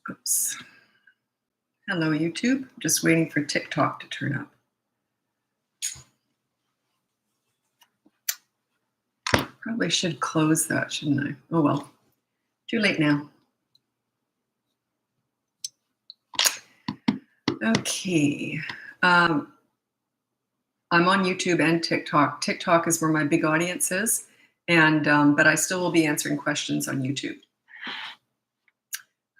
Oops. Hello, YouTube. Just waiting for TikTok to turn up. Probably should close that, shouldn't I? Oh, well. Too late now. Okay. I'm on YouTube and TikTok. TikTok is where my big audience is, and but I still will be answering questions on YouTube.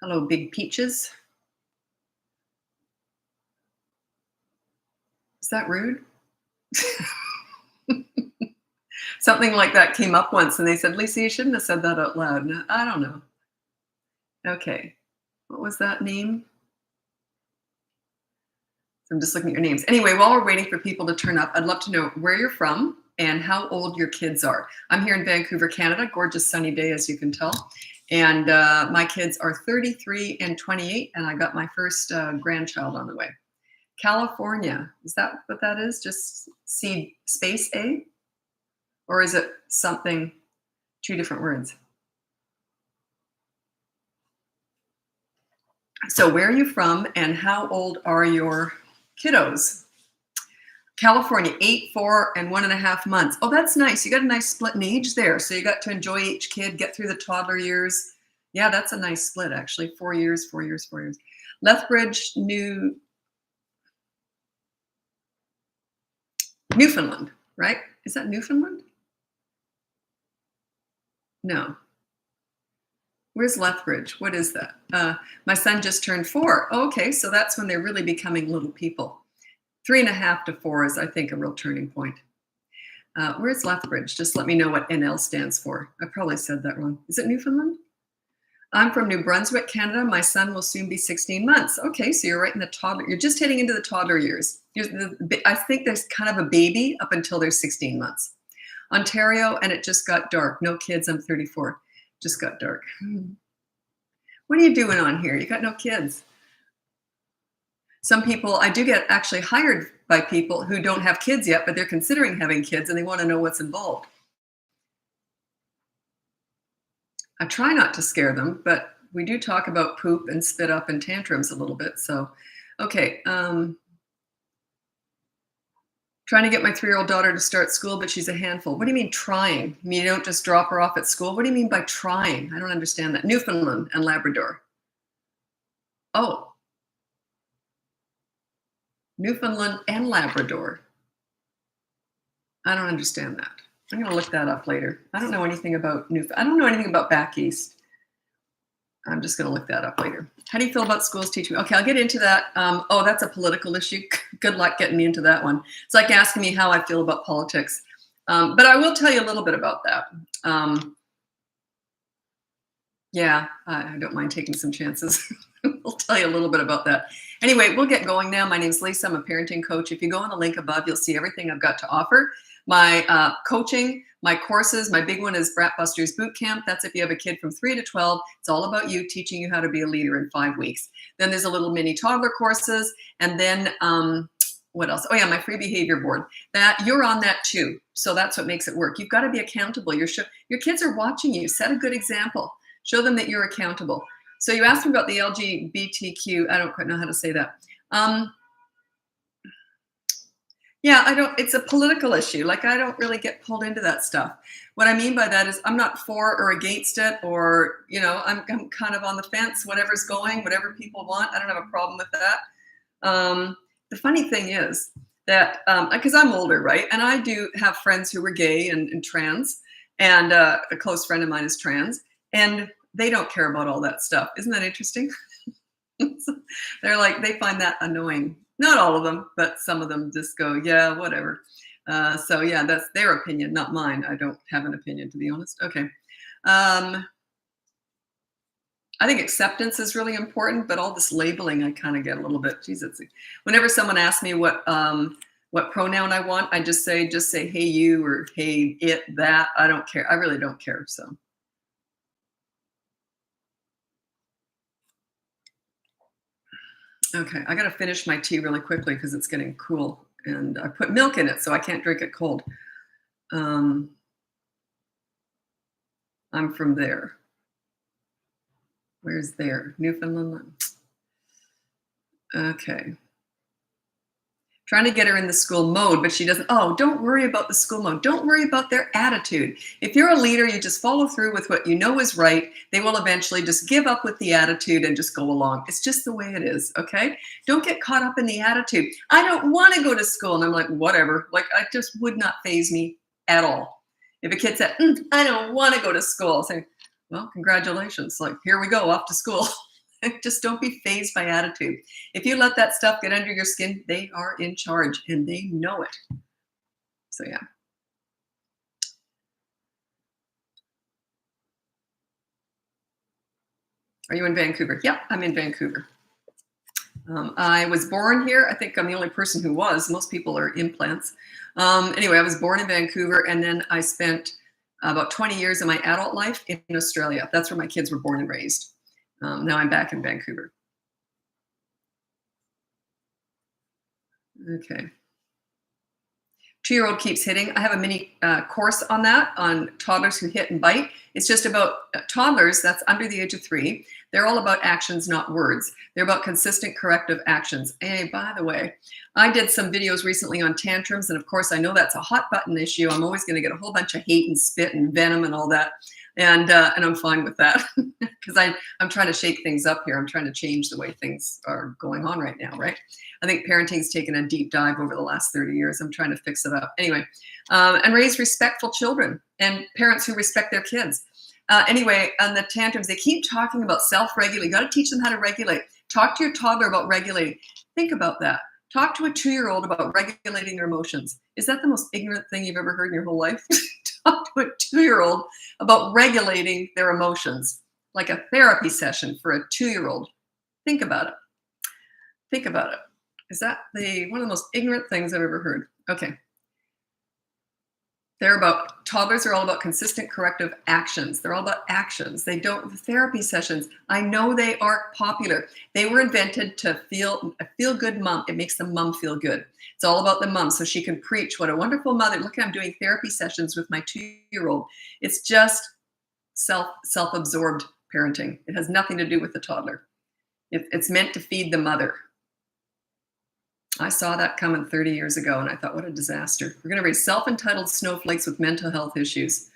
Hello, Big Peaches. Is that rude? Something like that came up once, and they said, Lisa, you shouldn't have said that out loud. No, I don't know. Okay. What was that name? So I'm just looking at your names. Anyway, while we're waiting for people to turn up, I'd love to know where you're from and how old your kids are. I'm here in Vancouver, Canada. Gorgeous sunny day, as you can tell. And my kids are 33 and 28, and I got my first grandchild on the way. California, is that what that is? Just C space A? Or is it something, two different words? So where are you from and how old are your kiddos? California, 8, 4, and 1.5 months. Oh, that's nice. You got a nice split in age there. So you got to enjoy each kid, get through the toddler years. Yeah, that's a nice split, actually. 4 years, 4 years, 4 years. Lethbridge, Newfoundland, right? Is that Newfoundland? No. Where's Lethbridge? What is that? My son just turned 4. Oh, okay, so that's when they're really becoming little people. 3.5 to 4 is, I think, a real turning point. Where's Lethbridge? Just let me know what NL stands for. I probably said that wrong. Is it Newfoundland? I'm from New Brunswick, Canada. My son will soon be 16 months. Okay, so you're right in the toddler. You're just heading into the toddler years. I think there's kind of a baby up until they're 16 months. Ontario, and it just got dark. No kids, I'm 34. Just got dark. What are you doing on here? You got no kids. Some people, I do get actually hired by people who don't have kids yet, but they're considering having kids and they want to know what's involved. I try not to scare them, but we do talk about poop and spit up and tantrums a little bit. So, okay. Trying to get my 3-year-old daughter to start school, but she's a handful. What do you mean trying? I mean, you don't just drop her off at school? What do you mean by trying? I don't understand that. Newfoundland and Labrador. Oh. Newfoundland and Labrador. I don't understand that. I'm going to look that up later. I don't know anything about I don't know anything about back east. I'm just going to look that up later. How do you feel about schools teaching? Okay, I'll get into that. Oh, that's a political issue. Good luck getting me into that one. It's like asking me how I feel about politics. But I will tell you a little bit about that. Yeah, I don't mind taking some chances. I'll tell you a little bit about that. Anyway, we'll get going now. My name's Lisa. I'm a parenting coach. If you go on the link above, you'll see everything I've got to offer. My coaching, my courses, my big one is Bratbusters Boot Camp. That's if you have a kid from 3 to 12. It's all about you, teaching you how to be a leader in 5 weeks. Then there's a little mini toddler courses. And then what else? Oh yeah, my free behavior board. That you're on that too. So that's what makes it work. You've got to be accountable. Your kids are watching you. Set a good example. Show them that you're accountable. So you asked me about the LGBTQ. I don't quite know how to say that. Yeah, it's a political issue. Like, I don't really get pulled into that stuff. What I mean by that is I'm not for or against it, or, I'm kind of on the fence, whatever's going, whatever people want. I don't have a problem with that. The funny thing is that, because I'm older, right? And I do have friends who were gay and trans, and a close friend of mine is trans, and they don't care about all that stuff. Isn't that interesting? They're like, they find that annoying. Not all of them, but some of them just go, yeah, whatever. So yeah, that's their opinion, not mine. I don't have an opinion, to be honest. Okay. I think acceptance is really important, but all this labeling, I kind of get a little bit, geez, whenever someone asks me what pronoun I want, I just say, hey, you, or hey, it, that. I don't care. I really don't care. So. Okay, I got to finish my tea really quickly because it's getting cool, and I put milk in it, so I can't drink it cold. I'm from there. Where's there? Newfoundland. Okay. Trying to get her in the school mode, but she doesn't. Oh, don't worry about the school mode. Don't worry about their attitude. If you're a leader, you just follow through with what you know is right. They will eventually just give up with the attitude and just go along. It's just the way it is, okay? Don't get caught up in the attitude. I don't want to go to school. And I'm like, whatever. Like, I just would not faze me at all. If a kid said, I don't want to go to school, I'll say, well, congratulations. Like, here we go, off to school. Just don't be fazed by attitude. If you let that stuff get under your skin, they are in charge and they know it. So yeah. Are you in Vancouver? Yep, I'm in Vancouver. I was born here. I think I'm the only person who was. Most people are implants. Anyway, I was born in Vancouver, and then I spent about 20 years of my adult life in Australia. That's where my kids were born and raised. Now I'm back in Vancouver. Okay. 2-year-old keeps hitting. I have a mini course on that, on toddlers who hit and bite. It's just about toddlers that's under the age of 3. They're all about actions, not words. They're about consistent corrective actions. Hey, by the way, I did some videos recently on tantrums, and of course, I know that's a hot button issue. I'm always going to get a whole bunch of hate and spit and venom and all that. And I'm fine with that because I'm trying to shake things up here. I'm trying to change the way things are going on right now, right? I think parenting's taken a deep dive over the last 30 years. I'm trying to fix it up. Anyway, and raise respectful children and parents who respect their kids. Anyway, on the tantrums, they keep talking about self-regulate. You got to teach them how to regulate. Talk to your toddler about regulating. Think about that. Talk to a 2-year-old about regulating their emotions. Is that the most ignorant thing you've ever heard in your whole life? Talk to a 2-year-old about regulating their emotions, like a therapy session for a 2-year-old. Think about it. Think about it. Is that one of the most ignorant things I've ever heard? Okay. Toddlers are all about consistent corrective actions. They're all about actions. They don't, therapy sessions, I know they aren't popular. They were invented to feel a feel-good mom. It makes the mom feel good. It's all about the mom, so she can preach what a wonderful mother. Look, I'm doing therapy sessions with my 2-year-old. It's just self-absorbed parenting. It has nothing to do with the toddler. It's meant to feed the mother. I saw that coming 30 years ago, and I thought, what a disaster. We're going to raise self-entitled snowflakes with mental health issues.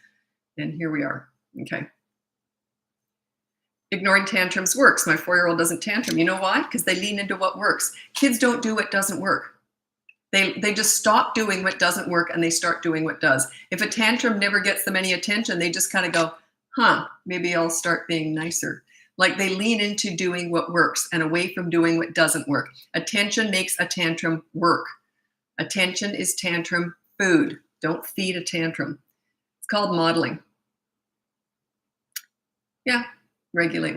And here we are. Okay. Ignoring tantrums works. My 4-year-old doesn't tantrum. You know why? Because they lean into what works. Kids don't do what doesn't work. They just stop doing what doesn't work, and they start doing what does. If a tantrum never gets them any attention, they just kind of go, maybe I'll start being nicer. Like they lean into doing what works and away from doing what doesn't work. Attention makes a tantrum work. Attention is tantrum food. Don't feed a tantrum. It's called modeling. Yeah, regulate.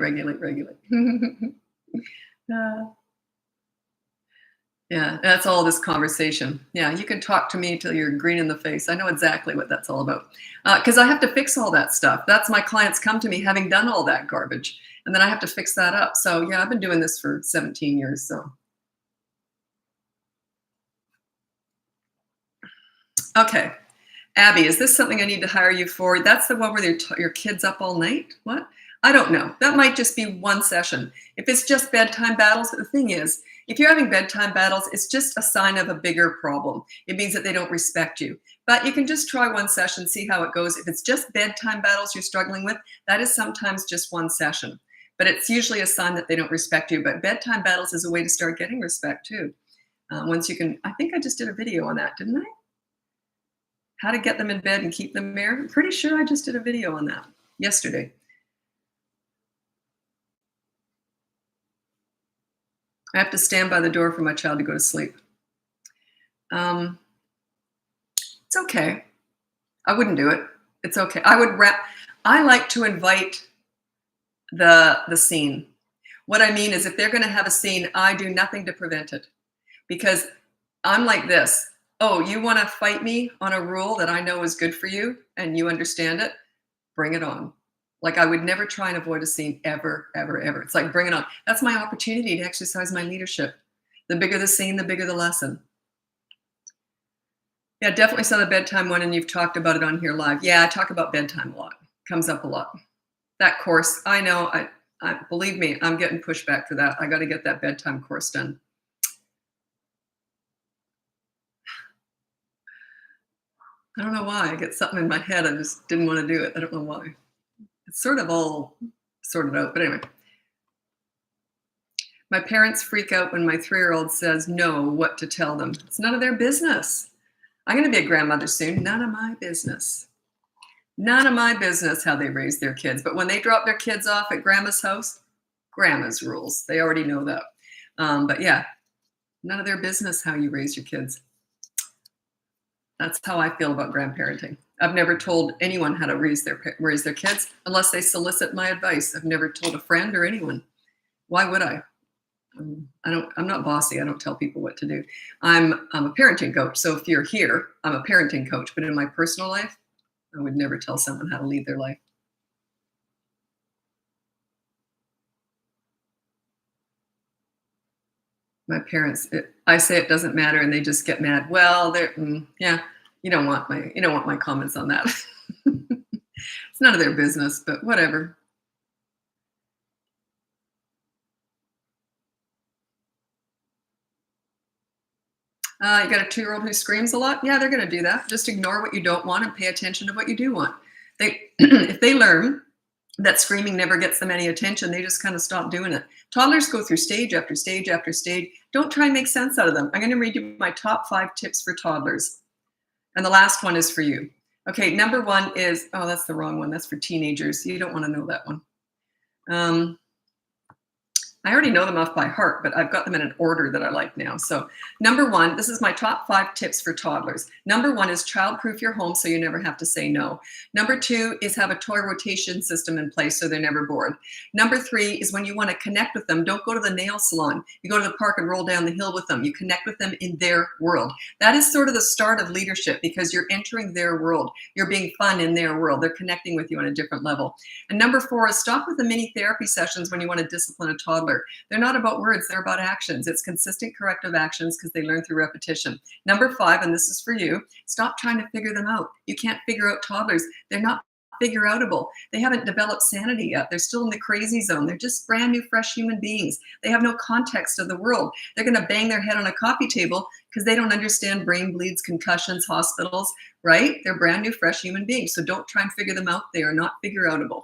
Yeah, that's all this conversation. Yeah, you can talk to me till you're green in the face. I know exactly what that's all about. Because I have to fix all that stuff. That's my clients come to me having done all that garbage. And then I have to fix that up. So yeah, I've been doing this for 17 years. So. Okay. Abby, is this something I need to hire you for? That's the one where your kid's up all night? What? I don't know. That might just be one session. If it's just bedtime battles, the thing is, if you're having bedtime battles, it's just a sign of a bigger problem. It means that they don't respect you. But you can just try one session, see how it goes. If it's just bedtime battles you're struggling with, that is sometimes just one session. But it's usually a sign that they don't respect you. But bedtime battles is a way to start getting respect too. Once you can, I think I just did a video on that, didn't I? How to get them in bed and keep them there. I'm pretty sure I just did a video on that yesterday. I have to stand by the door for my child to go to sleep. It's okay. I wouldn't do it. It's okay. I like to invite the scene. What I mean is if they're going to have a scene, I do nothing to prevent it. Because I'm like this. Oh, you want to fight me on a rule that I know is good for you and you understand it? Bring it on. Like I would never try and avoid a scene ever. It's like, bring it on. That's my opportunity to exercise my leadership. The bigger the scene, the bigger the lesson. Yeah, definitely saw the bedtime one and you've talked about it on here live. Yeah, I talk about bedtime a lot. Comes up a lot. That course, I know, Believe me, I'm getting pushback for that. I got to get that bedtime course done. I don't know why. I get something in my head. I just didn't want to do it. I don't know why. It's sort of all sorted out. But anyway, my parents freak out when my 3-year-old says no, what to tell them. It's none of their business. I'm going to be a grandmother soon. None of my business. None of my business how they raise their kids. But when they drop their kids off at grandma's house, grandma's rules. They already know that. But yeah, none of their business how you raise your kids. That's how I feel about grandparenting. I've never told anyone how to raise their kids unless they solicit my advice. I've never told a friend or anyone. Why would I? I'm not bossy. I don't tell people what to do. I'm a parenting coach. So if you're here, I'm a parenting coach. But in my personal life, I would never tell someone how to lead their life. My parents, I say it doesn't matter, and they just get mad. Well, yeah, you don't want my comments on that. It's none of their business, but whatever. You got a 2-year-old who screams a lot? Yeah, they're going to do that. Just ignore what you don't want and pay attention to what you do want. If they learn that screaming never gets them any attention, they just kind of stop doing it. Toddlers go through stage after stage after stage. Don't try and make sense out of them. I'm going to read you my top 5 tips for toddlers. And the last one is for you. Okay, number 1 is, oh, that's the wrong one. That's for teenagers. You don't want to know that one. I already know them off by heart, but I've got them in an order that I like now. So number 1, this is my top 5 tips for toddlers. Number 1 is child-proof your home so you never have to say no. Number 2 is have a toy rotation system in place so they're never bored. Number 3 is when you want to connect with them, don't go to the nail salon. You go to the park and roll down the hill with them. You connect with them in their world. That is sort of the start of leadership because you're entering their world. You're being fun in their world. They're connecting with you on a different level. And number 4 is stop with the mini therapy sessions when you want to discipline a toddler. They're not about words, they're about actions. It's consistent corrective actions because they learn through repetition. Number 5, and this is for you, stop trying to figure them out. You can't figure out toddlers. They're not figure outable. They haven't developed sanity yet. They're still in the crazy zone. They're just brand new, fresh human beings. They have no context of the world. They're going to bang their head on a coffee table because they don't understand brain bleeds, concussions, hospitals, right? They're brand new, fresh human beings. So don't try and figure them out. They are not figure outable.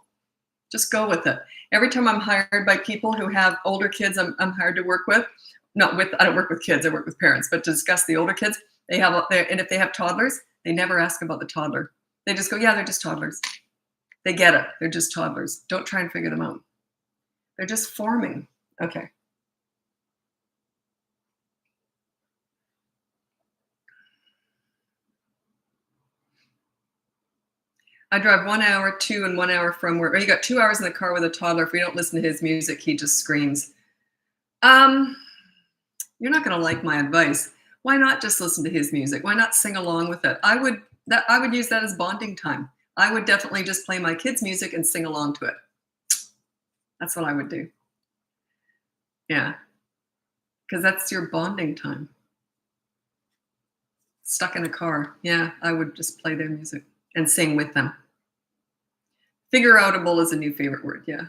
Just go with it. Every time I'm hired by people who have older kids, I'm hired to work with. I don't work with kids, I work with parents, but to discuss the older kids, and if they have toddlers, they never ask about the toddler. They just go, yeah, they're just toddlers. They get it. They're just toddlers. Don't try and figure them out. They're just forming. Okay. I drive 1 hour to and 1 hour from work. Or you got 2 hours in the car with a toddler. If we don't listen to his music, he just screams. You're not going to like my advice. Why not just listen to his music? Why not sing along with it? I would use that as bonding time. I would definitely just play my kids' music and sing along to it. That's what I would do. Yeah, because that's your bonding time. Stuck in a car. Yeah, I would just play their music and sing with them. Figure outable is a new favorite word. Yeah.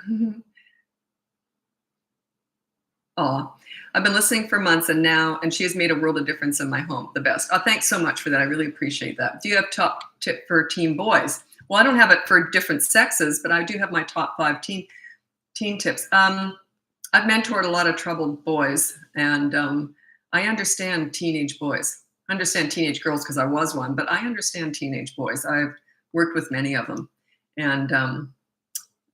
Oh, I've been listening for months and she has made a world of difference in my home. The best. Oh, thanks so much for that. I really appreciate that. Do you have top tip for teen boys? Well, I don't have it for different sexes, but I do have my top 5 teen tips. I've mentored a lot of troubled boys, and I understand teenage boys. I understand teenage girls because I was one, but I understand teenage boys. I've worked with many of them, and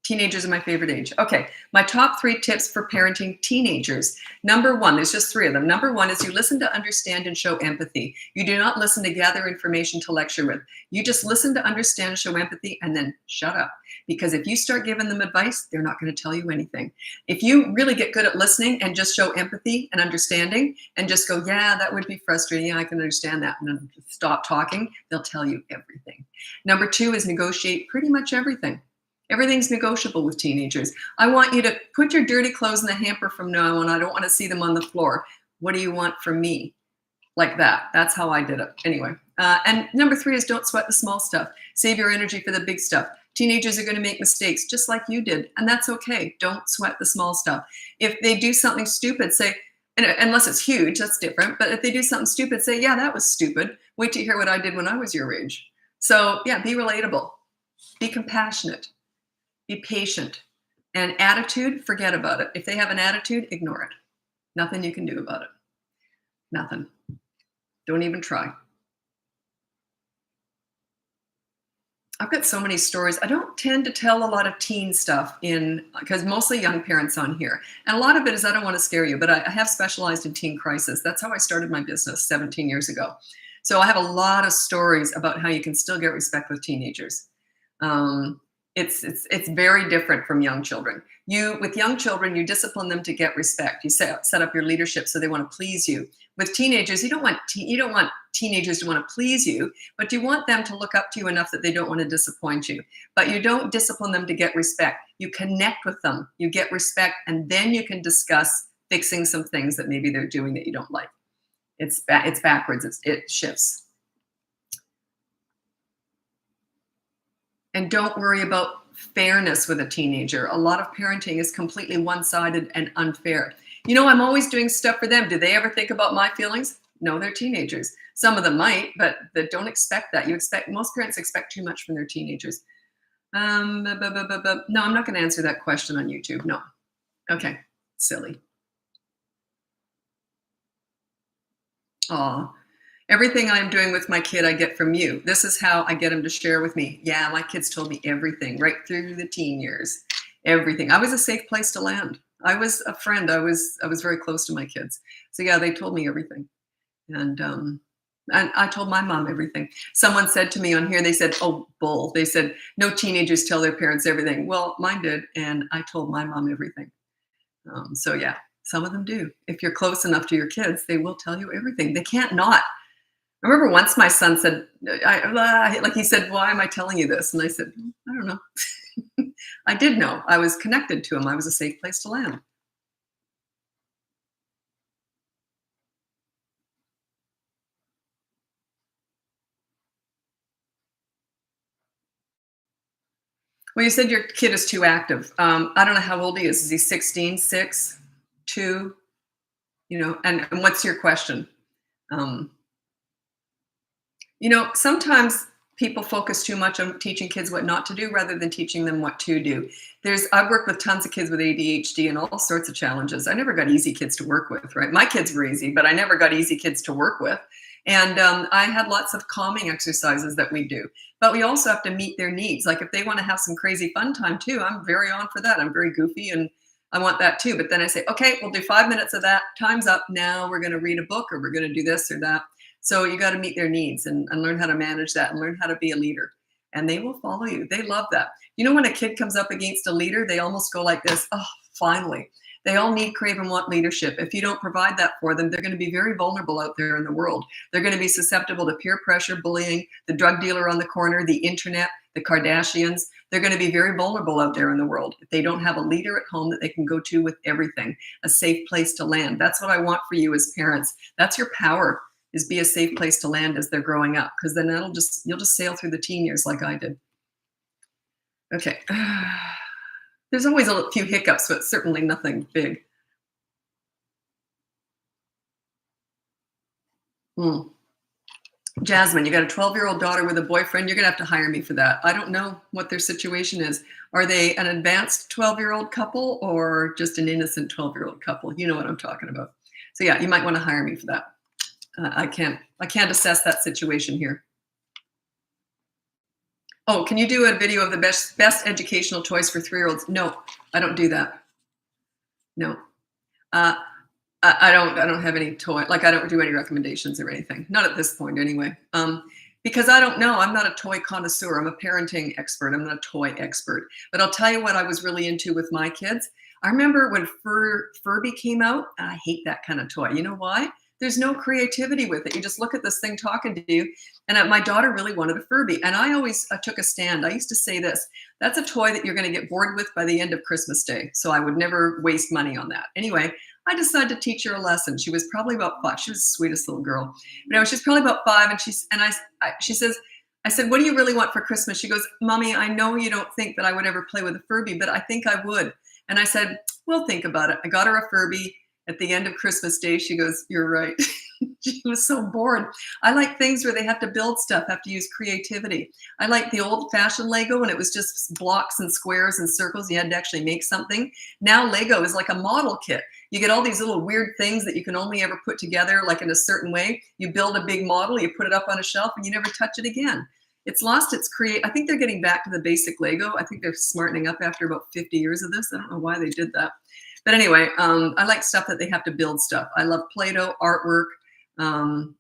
teenagers are my favorite age. Okay, my top 3 tips for parenting teenagers. Number 1, there's just 3 of them. Number 1 is you listen to understand and show empathy. You do not listen to gather information to lecture with. You just listen to understand, show empathy, and then shut up. Because if you start giving them advice, they're not going to tell you anything. If you really get good at listening and just show empathy and understanding and just go, yeah, that would be frustrating. Yeah, I can understand that. And then stop talking, they'll tell you everything. Number 2 is negotiate pretty much everything. Everything's negotiable with teenagers. I want you to put your dirty clothes in the hamper from now on. I don't want to see them on the floor. What do you want from me? Like that. That's how I did it. Anyway. And number 3 is don't sweat the small stuff. Save your energy for the big stuff. Teenagers are going to make mistakes just like you did, and that's okay. Don't sweat the small stuff. If they do something stupid, say, and unless it's huge, that's different. But if they do something stupid, say, yeah, that was stupid. Wait till you hear what I did when I was your age. So yeah, be relatable, be compassionate, be patient. And attitude, forget about it. If they have an attitude, ignore it. Nothing you can do about it. Nothing. Don't even try. I've got so many stories. I don't tend to tell a lot of teen stuff because mostly young parents on here. And a lot of it is I don't want to scare you, but I have specialized in teen crisis. That's how I started my business 17 years ago. So I have a lot of stories about how you can still get respect with teenagers. It's very different from young children. With young children, you discipline them to get respect. You set up your leadership so they want to please you. With teenagers, you don't want teenagers to want to please you, but you want them to look up to you enough that they don't want to disappoint you. But you don't discipline them to get respect. You connect with them, you get respect, and then you can discuss fixing some things that maybe they're doing that you don't like. It's backwards. It shifts. And don't worry about fairness with a teenager. A lot of parenting is completely one-sided and unfair. I'm always doing stuff for them. Do they ever think about my feelings? No, they're teenagers. Some of them might, but they don't expect that. Most parents expect too much from their teenagers. No, I'm not going to answer that question on YouTube. No. Okay, silly. Aw. Everything I'm doing with my kid, I get from you. This is how I get him to share with me. Yeah, my kids told me everything right through the teen years. Everything. I was a safe place to land. I was a friend. I was very close to my kids. So yeah, they told me everything. And I told my mom everything. Someone said to me on here, they said, oh, bull. They said, no teenagers tell their parents everything. Well, mine did. And I told my mom everything. So yeah, some of them do. If you're close enough to your kids, they will tell you everything. They can't not. I remember once my son said, he said, why am I telling you this? And I said, I don't know. I did know. I was connected to him. I was a safe place to land. Well, you said your kid is too active. I don't know how old he is. Is he 16, 6, 2? And what's your question? Sometimes people focus too much on teaching kids what not to do rather than teaching them what to do. I've worked with tons of kids with ADHD and all sorts of challenges. I never got easy kids to work with, right? My kids were easy, but I never got easy kids to work with. And I had lots of calming exercises that we do. But we also have to meet their needs. Like if they want to have some crazy fun time too, I'm very on for that. I'm very goofy and I want that too. But then I say, okay, we'll do 5 minutes of that. Time's up. Now we're going to read a book or we're going to do this or that. So you got to meet their needs and learn how to manage that and learn how to be a leader. And they will follow you. They love that. When a kid comes up against a leader, they almost go like this, oh, finally. They all need, crave, and want leadership. If you don't provide that for them, they're going to be very vulnerable out there in the world. They're going to be susceptible to peer pressure, bullying, the drug dealer on the corner, the internet, the Kardashians. They're going to be very vulnerable out there in the world if they don't have a leader at home that they can go to with everything, a safe place to land. That's what I want for you as parents. That's your power, is be a safe place to land as they're growing up, because then you'll just sail through the teen years like I did. Okay. There's always a few hiccups, but certainly nothing big. Jasmine, you got a 12-year-old daughter with a boyfriend. You're going to have to hire me for that. I don't know what their situation is. Are they an advanced 12-year-old couple or just an innocent 12-year-old couple? You know what I'm talking about. So yeah, you might want to hire me for that. I can't assess that situation here. Oh, can you do a video of the best educational toys for 3-year-olds? No, I don't do that. No, I don't have any toy. Like I don't do any recommendations or anything. Not at this point, anyway. Because I don't know. I'm not a toy connoisseur. I'm a parenting expert. I'm not a toy expert. But I'll tell you what I was really into with my kids. I remember when Furby came out. I hate that kind of toy. You know why? There's no creativity with it. You just look at this thing talking to you. And my daughter really wanted a Furby. And I always took a stand. I used to say this, that's a toy that you're going to get bored with by the end of Christmas Day. So I would never waste money on that. Anyway, I decided to teach her a lesson. She was probably about 5. She was the sweetest little girl. She was probably about 5. And she says, I said, what do you really want for Christmas? She goes, Mommy, I know you don't think that I would ever play with a Furby, but I think I would. And I said, well, think about it. I got her a Furby at the end of Christmas Day. She goes, you're right. She was so bored. I like things where they have to build stuff, have to use creativity. I like the old fashioned Lego when it was just blocks and squares and circles. You had to actually make something. Now Lego is like a model kit. You get all these little weird things that you can only ever put together like in a certain way. You build a big model, you put it up on a shelf, and you never touch it again. It's lost its I think they're getting back to the basic Lego. I think they're smartening up after about 50 years of this. I don't know why they did that. But anyway, I like stuff that they have to build stuff. I love Play-Doh, artwork,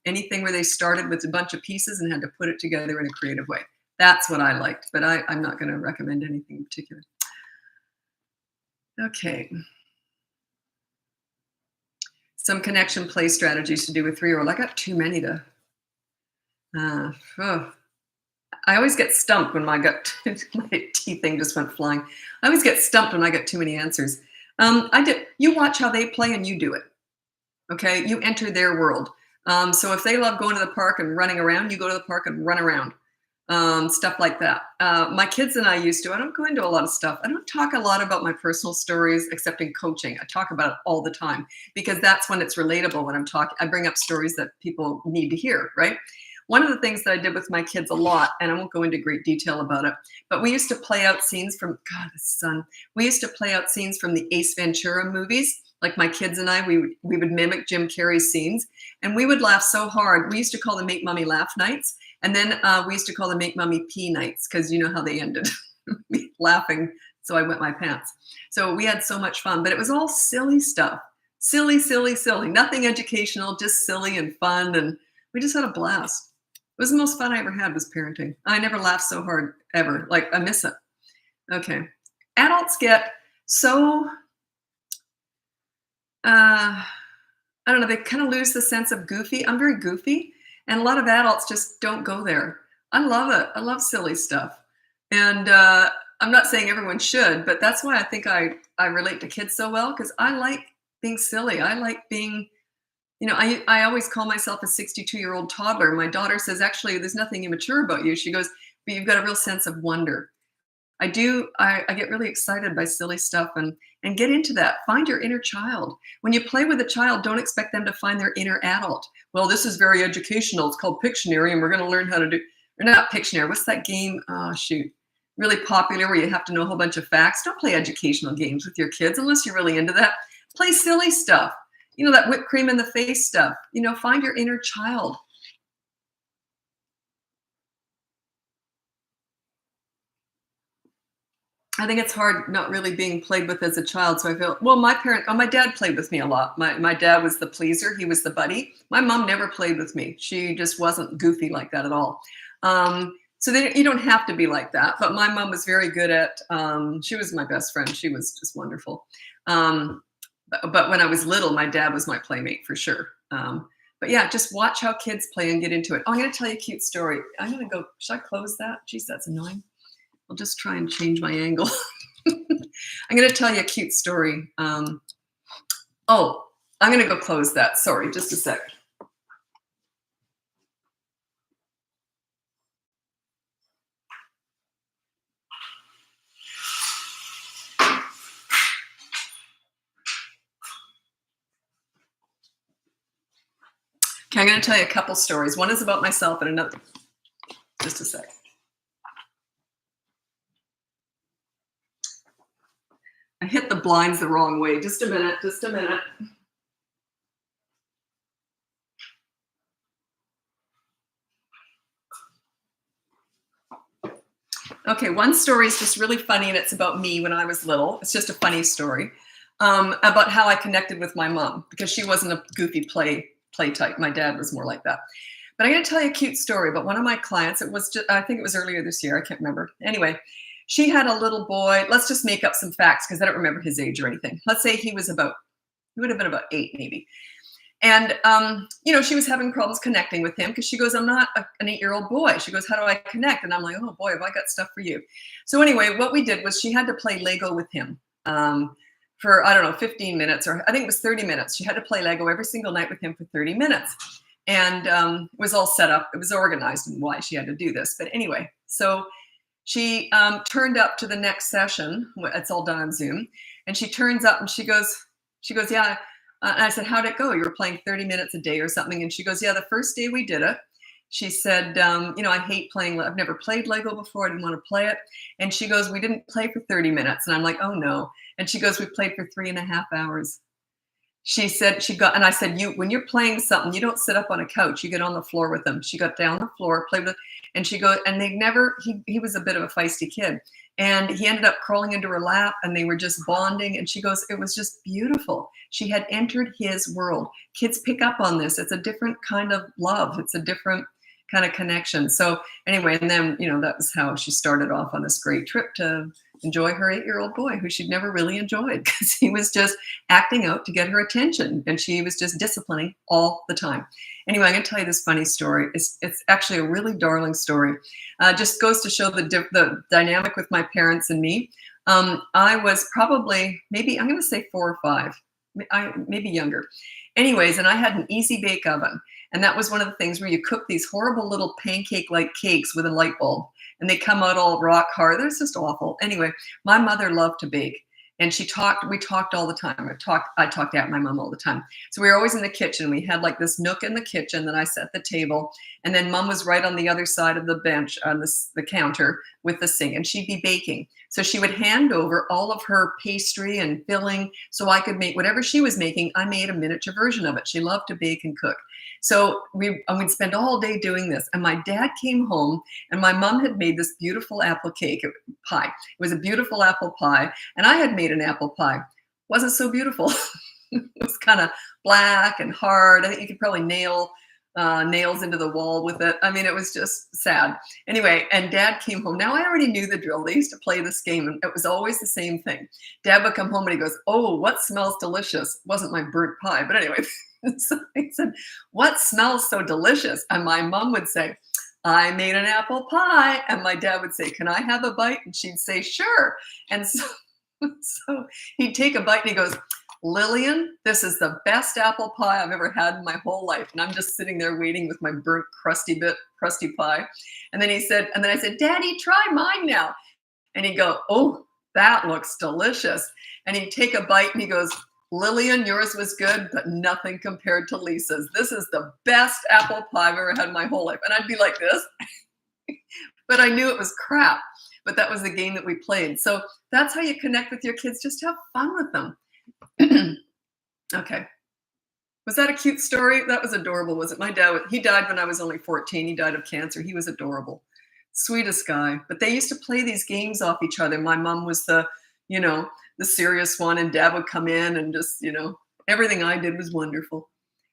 anything where they started with a bunch of pieces and had to put it together in a creative way. That's what I liked, but I'm not going to recommend anything in particular. Okay. Some connection play strategies to do with 3-year-old. I got too many to. I always get stumped when my tea thing just went flying. I always get stumped when I get too many answers. You watch how they play and you do it. Okay, you enter their world. So if they love going to the park and running around, you go to the park and run around. Stuff like that. My kids and I I don't go into a lot of stuff. I don't talk a lot about my personal stories, except in coaching. I talk about it all the time because that's when it's relatable when I'm talking. I bring up stories that people need to hear, right? One of the things that I did with my kids a lot, and I won't go into great detail about it, but we used to play out scenes from, we used to play out scenes from the Ace Ventura movies. Like my kids and I, we would mimic Jim Carrey's scenes, and we would laugh so hard. We used to call them Make Mommy Laugh nights, and then we used to call them Make Mommy Pee nights, because you know how they ended, me laughing, so I wet my pants. So we had so much fun, but it was all silly stuff. Silly, silly, silly. Nothing educational, just silly and fun, and we just had a blast. It was the most fun I ever had was parenting. I never laughed so hard ever. Like, I miss it. Okay. Adults get so, I don't know, they kind of lose the sense of goofy. I'm very goofy, and a lot of adults just don't go there. I love it. I love silly stuff. And I'm not saying everyone should, but that's why I think I relate to kids so well, because I like being silly. I like being, you know, I always call myself a 62-year-old toddler. My daughter says, actually, there's nothing immature about you. She goes, but you've got a real sense of wonder. I get really excited by silly stuff and get into that. Find your inner child. When you play with a child, don't expect them to find their inner adult. Well, this is very educational. It's called Pictionary, and we're going to learn how to do, or not Pictionary. What's that game? Oh, shoot. Really popular where you have to know a whole bunch of facts. Don't play educational games with your kids unless you're really into that. Play silly stuff. You know, that whipped cream in the face stuff. You know, find your inner child. I think it's hard not really being played with as a child. So I feel, well, my dad played with me a lot. My dad was the pleaser. He was the buddy. My mom never played with me. She just wasn't goofy like that at all. So you don't have to be like that. But my mom was very good at, she was my best friend. She was just wonderful. But when I was little, my dad was my playmate for sure. But yeah, just watch how kids play and get into it. Oh, I'm going to tell you a cute story. I'm going to go, should I close that? Jeez, that's annoying. I'll just try and change my angle. I'm going to tell you a cute story. I'm going to go close that. Sorry, just a sec. Okay, I'm going to tell you a couple stories. One is about myself and another. Just a sec. I hit the blinds the wrong way. Just a minute. Okay, one story is just really funny, and it's about me when I was little. It's just a funny story about how I connected with my mom, because she wasn't a goofy play type. My dad was more like that. But I'm going to tell you a cute story about one of my clients. It was just, I think it was earlier this year. I can't remember. Anyway, she had a little boy. Let's just make up some facts because I don't remember his age or anything. Let's say he would have been about 8 maybe. And, she was having problems connecting with him because she goes, I'm not an 8-year-old boy. She goes, how do I connect? And I'm like, oh boy, have I got stuff for you. So anyway, what we did was she had to play Lego with him for, 15 minutes, or I think it was 30 minutes. She had to play Lego every single night with him for 30 minutes. and it was all set up. It was organized and why she had to do this. But anyway, so she turned up to the next session. It's all done on Zoom, and she turns up and she goes, yeah. And I said, how'd it go? You were playing 30 minutes a day or something. And she goes, yeah, the first day we did it. She said, I hate playing. I've never played Lego before. I didn't want to play it. And she goes, we didn't play for 30 minutes. And I'm like, oh no. And she goes, we played for 3.5 hours. She said and I said, when you're playing something, you don't sit up on a couch, you get on the floor with them. She got down the floor, played with, and she goes, and he was a bit of a feisty kid. And he ended up crawling into her lap and they were just bonding. And she goes, it was just beautiful. She had entered his world. Kids pick up on this. It's a different kind of love. It's a different kind of connection. So anyway, and then, that was how she started off on this great trip to enjoy her 8-year-old boy who she'd never really enjoyed because he was just acting out to get her attention and she was just disciplining all the time. Anyway, I'm going to tell you this funny story. It's actually a really darling story. Just goes to show the dynamic with my parents and me. I was probably, maybe, I'm going to say 4 or 5, maybe younger. Anyways, and I had an easy bake oven. And that was one of the things where you cook these horrible little pancake-like cakes with a light bulb. And they come out all rock hard. They're just awful. Anyway, my mother loved to bake. And we talked all the time. I talked at my mom all the time. So we were always in the kitchen. We had like this nook in the kitchen that I set the table. And then mom was right on the other side of the bench on the counter with the sink, and she'd be baking. So she would hand over all of her pastry and filling so I could make whatever she was making. I made a miniature version of it. She loved to bake and cook. So we'd spend all day doing this. And my dad came home and my mom had made this beautiful apple pie. It was a beautiful apple pie. And I had made an apple pie. Wasn't so beautiful. It was kind of black and hard. I think you could probably nails into the wall with it. I mean, it was just sad. Anyway, and Dad came home. Now I already knew the drill. They used to play this game and it was always the same thing. Dad would come home and he goes, oh, what smells delicious? It wasn't my burnt pie, but anyway. So he said, what smells so delicious? And my mom would say, I made an apple pie. And my dad would say, can I have a bite? And she'd say, sure. And so he'd take a bite and he goes, Lillian, this is the best apple pie I've ever had in my whole life. And I'm just sitting there waiting with my burnt, crusty pie. And then I said, Daddy, try mine now. And he'd go, oh, that looks delicious. And he'd take a bite and he goes, Lillian, yours was good, but nothing compared to Lisa's. This is the best apple pie I've ever had in my whole life. And I'd be like this, but I knew it was crap. But that was the game that we played. So that's how you connect with your kids. Just have fun with them. Okay. Was that a cute story? That was adorable, was it? My dad, he died when I was only 14. He died of cancer. He was adorable. Sweetest guy. But they used to play these games off each other. My mom was the serious one, and Dad would come in and just, everything I did was wonderful.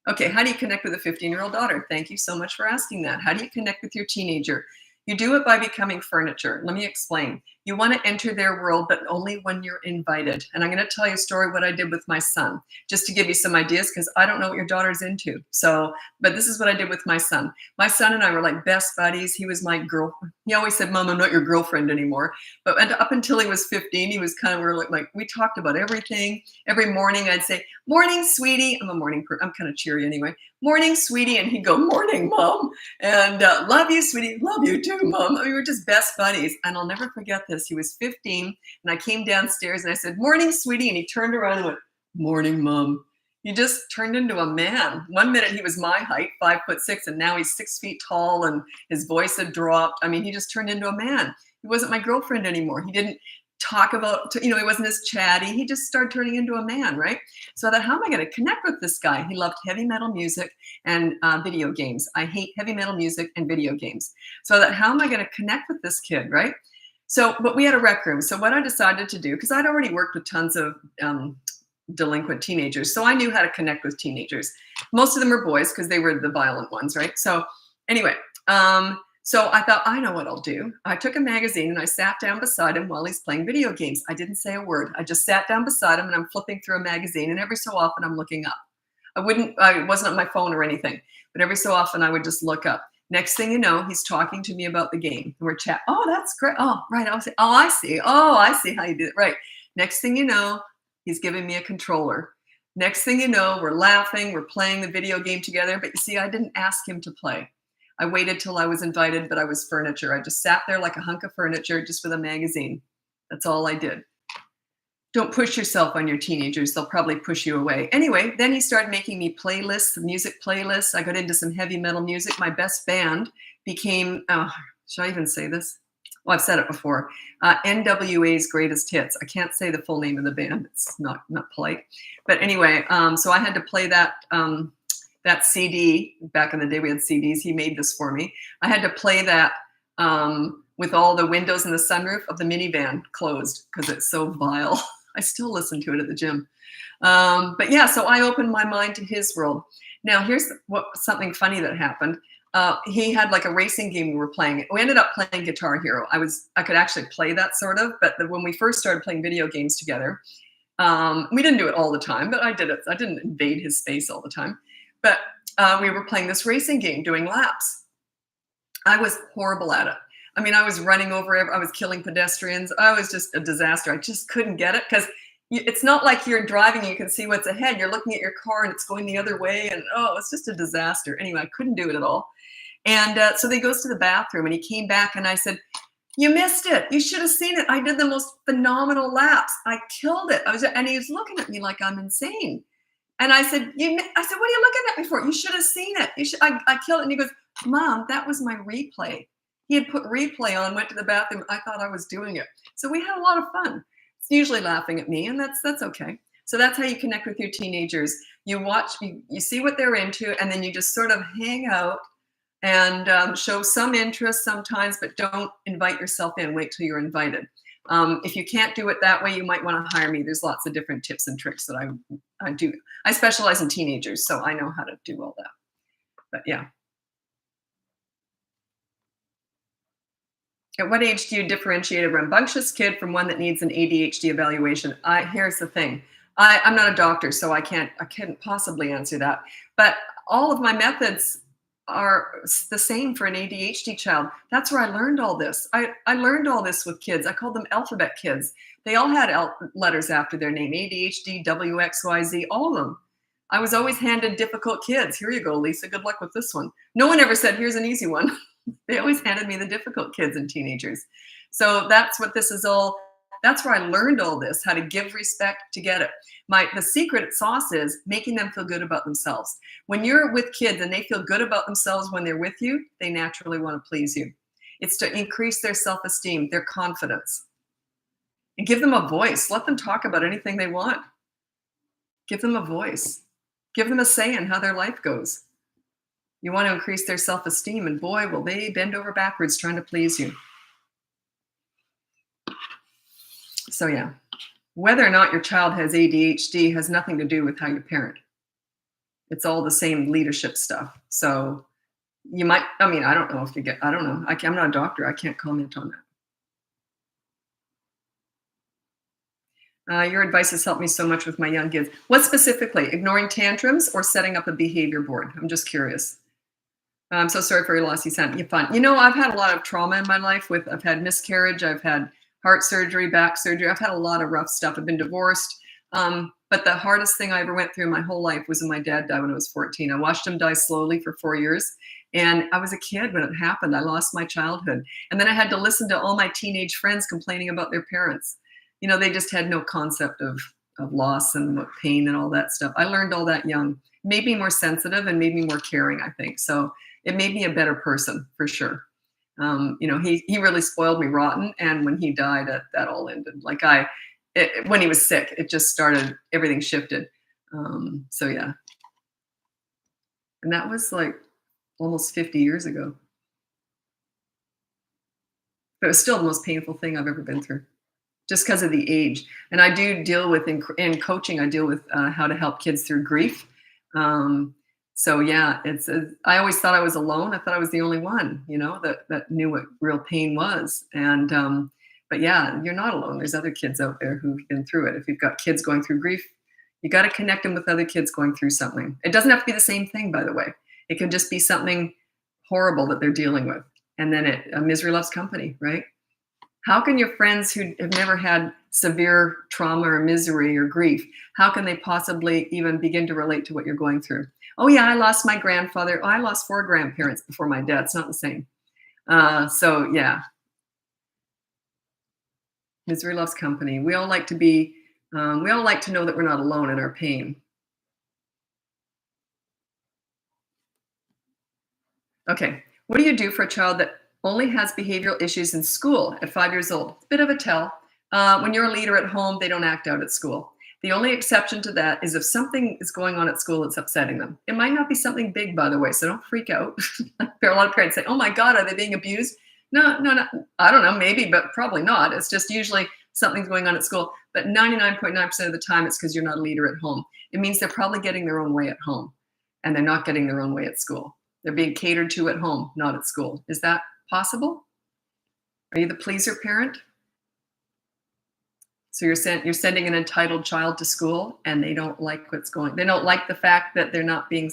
Okay, how do you connect with a 15-year-old daughter? Thank you so much for asking that. How do you connect with your teenager? You do it by becoming furniture. Let me explain. You want to enter their world, but only when you're invited. And I'm going to tell you a story what I did with my son, just to give you some ideas, because I don't know what your daughter's into. But this is what I did with my son. My son and I were like best buddies. He was my girlfriend. He always said, Mom, I'm not your girlfriend anymore. But up until he was 15, he was kind of like we talked about everything. Every morning I'd say, morning, sweetie. I'm a morning person. I'm kind of cheery anyway. Morning, sweetie. And he'd go, morning, Mom. And love you, sweetie. Love you too, Mom. We were just best buddies. And I'll never forget this. He was 15 and I came downstairs and I said, morning, sweetie. And he turned around and went, morning, Mom. He just turned into a man. One minute he was my height, 5'6", and now he's 6 feet tall and his voice had dropped. I mean, he just turned into a man. He wasn't my girlfriend anymore. He didn't talk about, he wasn't as chatty. He just started turning into a man, right? So I thought, how am I going to connect with this guy? He loved heavy metal music and video games. I hate heavy metal music and video games. So I thought, how am I going to connect with this kid, right? So, but we had a rec room. So what I decided to do, because I'd already worked with tons of delinquent teenagers, so I knew how to connect with teenagers. Most of them were boys because they were the violent ones, right? So anyway, so I thought, I know what I'll do. I took a magazine and I sat down beside him while he's playing video games. I didn't say a word. I just sat down beside him and I'm flipping through a magazine, and every so often I'm looking up. I wasn't on my phone or anything, but every so often I would just look up. Next thing you know, he's talking to me about the game. And we're chatting. Oh, that's great. Oh, right. I'll say, oh, I see. Oh, I see how you do it. Right. Next thing you know, he's giving me a controller. Next thing you know, we're laughing, we're playing the video game together. But you see, I didn't ask him to play. I waited till I was invited, but I was furniture. I just sat there like a hunk of furniture, just with a magazine. That's all I did. Don't push yourself on your teenagers. They'll probably push you away. Anyway, then he started making me playlists, music playlists. I got into some heavy metal music. My best band became, should I even say this? Well, I've said it before. NWA's Greatest Hits. I can't say the full name of the band. It's not polite. But anyway, so I had to play that that CD. Back in the day, we had CDs. He made this for me. I had to play that with all the windows in the sunroof of the minivan closed because it's so vile. I still listen to it at the gym. But yeah, so I opened my mind to his world. Now, here's something funny that happened. He had like a racing game we were playing. We ended up playing Guitar Hero. I could actually play that sort of, but when we first started playing video games together, we didn't do it all the time, but I did it. I didn't invade his space all the time. But we were playing this racing game, doing laps. I was horrible at it. I mean, I was running over, I was killing pedestrians. I was just a disaster. I just couldn't get it because it's not like you're driving, you can see what's ahead. You're looking at your car and it's going the other way. And it's just a disaster. Anyway, I couldn't do it at all. And so he goes to the bathroom and he came back and I said, you missed it. You should have seen it. I did the most phenomenal laps. I killed it. And he was looking at me like I'm insane. And I said, what are you looking at me for? You should have seen it. I killed it. And he goes, Mom, that was my replay. He had put replay on, went to the bathroom. I thought I was doing it. So we had a lot of fun. It's usually laughing at me, and that's okay. So that's how you connect with your teenagers. You watch, you see what they're into, and then you just sort of hang out and show some interest sometimes, but don't invite yourself in. Wait till you're invited. If you can't do it that way, you might want to hire me. There's lots of different tips and tricks that I do. I specialize in teenagers, so I know how to do all that. But yeah. At what age do you differentiate a rambunctious kid from one that needs an ADHD evaluation? Here's the thing. I'm not a doctor, so I couldn't possibly answer that. But all of my methods are the same for an ADHD child. That's where I learned all this. I learned all this with kids. I called them alphabet kids. They all had letters after their name, ADHD, WXYZ, all of them. I was always handed difficult kids. Here you go, Lisa, good luck with this one. No one ever said, here's an easy one. They always handed me the difficult kids and teenagers. So that's what this is all. That's where I learned all this, how to give respect to get it. The secret sauce is making them feel good about themselves. When you're with kids and they feel good about themselves when they're with you, they naturally want to please you. It's to increase their self-esteem, their confidence. And give them a voice. Let them talk about anything they want. Give them a voice. Give them a say in how their life goes. You want to increase their self-esteem, and boy, will they bend over backwards trying to please you. So yeah, whether or not your child has ADHD has nothing to do with how you parent. It's all the same leadership stuff. So you might, I don't know if you get, I don't know. I'm not a doctor. I can't comment on that. Your advice has helped me so much with my young kids. What specifically? Ignoring tantrums or setting up a behavior board? I'm just curious. I'm so sorry for your loss. You sound fun. I've had a lot of trauma in my life. I've had miscarriage. I've had heart surgery, back surgery. I've had a lot of rough stuff. I've been divorced. But the hardest thing I ever went through in my whole life was when my dad died when I was 14. I watched him die slowly for 4 years. And I was a kid when it happened. I lost my childhood. And then I had to listen to all my teenage friends complaining about their parents. They just had no concept of loss and pain and all that stuff. I learned all that young. Made me more sensitive and made me more caring, I think. So it made me a better person for sure. He really spoiled me rotten. And when he died, that all ended. When he was sick, it just started, everything shifted. So yeah. And that was like almost 50 years ago. But it was still the most painful thing I've ever been through, just because of the age. And I do deal with, in coaching, I deal with how to help kids through grief. So yeah, I always thought I was alone. I thought I was the only one, that knew what real pain was. And, but yeah, you're not alone. There's other kids out there who've been through it. If you've got kids going through grief, you got to connect them with other kids going through something. It doesn't have to be the same thing, by the way. It can just be something horrible that they're dealing with. And then misery loves company, right? How can your friends who have never had severe trauma or misery or grief, how can they possibly even begin to relate to what you're going through? Oh yeah, I lost my grandfather. Oh, I lost 4 grandparents before my dad. It's not the same. So yeah, misery loves company. We all like to be. We all like to know that we're not alone in our pain. Okay. What do you do for a child that only has behavioral issues in school at 5 years old? Bit of a tell. When you're a leader at home, they don't act out at school. The only exception to that is if something is going on at school that's upsetting them. It might not be something big, by the way, so don't freak out. There are a lot of parents say, "Oh my God, are they being abused?" No, no, no. I don't know, maybe, but probably not. It's just usually something's going on at school. But 99.9% of the time, it's because you're not a leader at home. It means they're probably getting their own way at home, and they're not getting their own way at school. They're being catered to at home, not at school. Is that possible? Are you the pleaser parent? So you're sending an entitled child to school and they don't like they don't like the fact that they're not being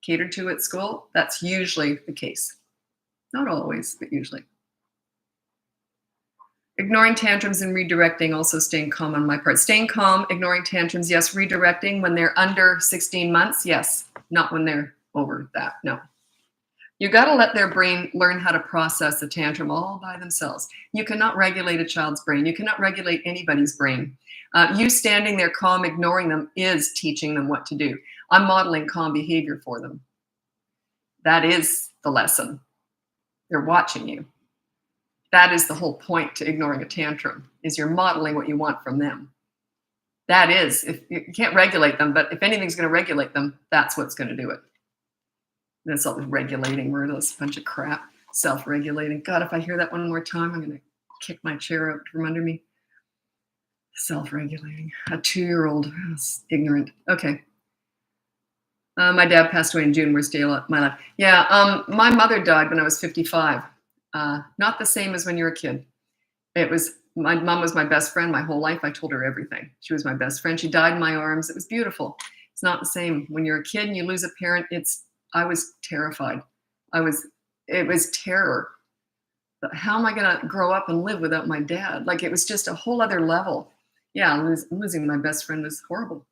catered to at school. That's usually the case. Not always, but usually. Ignoring tantrums and redirecting, also staying calm on my part. Staying calm, ignoring tantrums, yes. Redirecting when they're under 16 months, yes. Not when they're over that, no. You got to let their brain learn how to process a tantrum all by themselves. You cannot regulate a child's brain. You cannot regulate anybody's brain. You standing there calm, ignoring them is teaching them what to do. I'm modeling calm behavior for them. That is the lesson. They're watching you. That is the whole point to ignoring a tantrum, is you're modeling what you want from them. That is, if you can't regulate them, but if anything's going to regulate them, that's what's going to do it. That's all regulating word, that's a bunch of crap. Self-regulating. God, if I hear that one more time, I'm going to kick my chair out from under me. Self-regulating. A 2-year-old. Ignorant. Okay. My dad passed away in June. Worst day of my life. Yeah. My mother died when I was 55. Not the same as when you're a kid. It was, my mom was my best friend my whole life. I told her everything. She was my best friend. She died in my arms. It was beautiful. It's not the same. When you're a kid and you lose a parent, I was terrified. It was terror. But how am I going to grow up and live without my dad? Like, it was just a whole other level. Yeah, losing my best friend was horrible.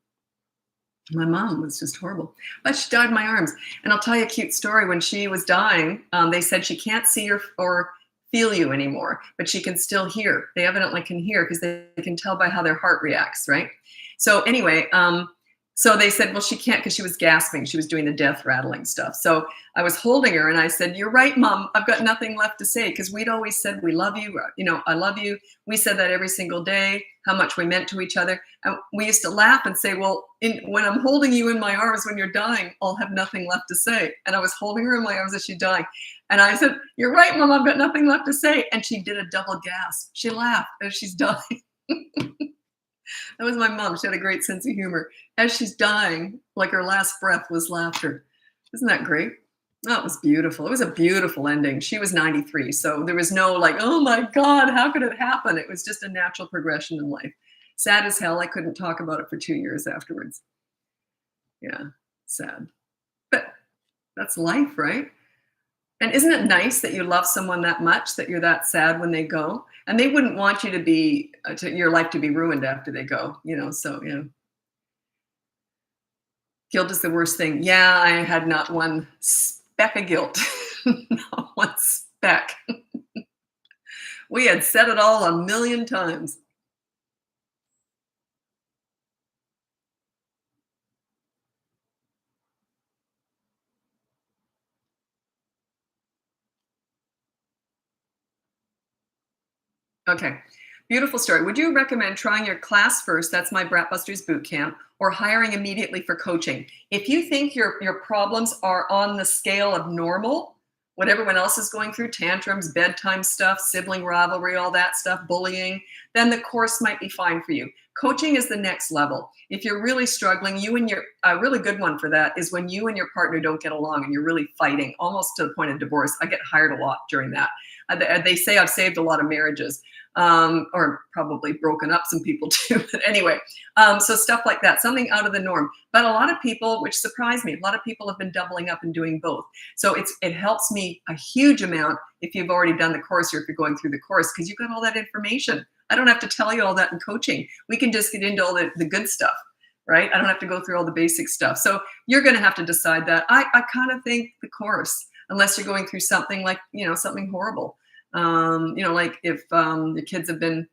My mom was just horrible. But she died in my arms. And I'll tell you a cute story. When she was dying, they said she can't see or feel you anymore, but she can still hear. They evidently can hear because they can tell by how their heart reacts, right? So anyway, so they said, well, she can't because she was gasping. She was doing the death rattling stuff. So I was holding her and I said, "You're right, Mom. I've got nothing left to say," because we'd always said, "We love you. You know, I love you." We said that every single day, how much we meant to each other. And we used to laugh and say, well, when I'm holding you in my arms when you're dying, I'll have nothing left to say. And I was holding her in my arms as she's dying. And I said, "You're right, Mom. I've got nothing left to say." And she did a double gasp. She laughed as she's dying. That was my mom. She had a great sense of humor. As she's dying, like her last breath was laughter. Isn't that great? That was beautiful. It was a beautiful ending. She was 93, so there was no like, oh my God, how could it happen? It was just a natural progression in life. Sad as hell. I couldn't talk about it for 2 years afterwards. Yeah, sad. But that's life, right? And isn't it nice that you love someone that much that you're that sad when they go? And they wouldn't want you to be your life to be ruined after they go, so guilt is the worst thing. Yeah, I had not one speck of guilt. Not one speck. We had said it all a million times. Okay. Beautiful story. Would you recommend trying your class first? That's my Bratbusters boot camp, or hiring immediately for coaching? If you think your problems are on the scale of normal, what everyone else is going through, tantrums, bedtime stuff, sibling rivalry, all that stuff, bullying, then the course might be fine for you. Coaching is the next level. If you're really struggling, a really good one for that is when you and your partner don't get along and you're really fighting, almost to the point of divorce. I get hired a lot during that. They say I've saved a lot of marriages. Or probably broken up some people too. But anyway, so stuff like that, something out of the norm. But a lot of people, which surprised me, a lot of people have been doubling up and doing both. So it helps me a huge amount if you've already done the course or if you're going through the course, because you've got all that information. I don't have to tell you all that in coaching. We can just get into all the good stuff, right? I don't have to go through all the basic stuff. So you're going to have to decide that. I kind of think the course, unless you're going through something like, something horrible. Like if the kids have been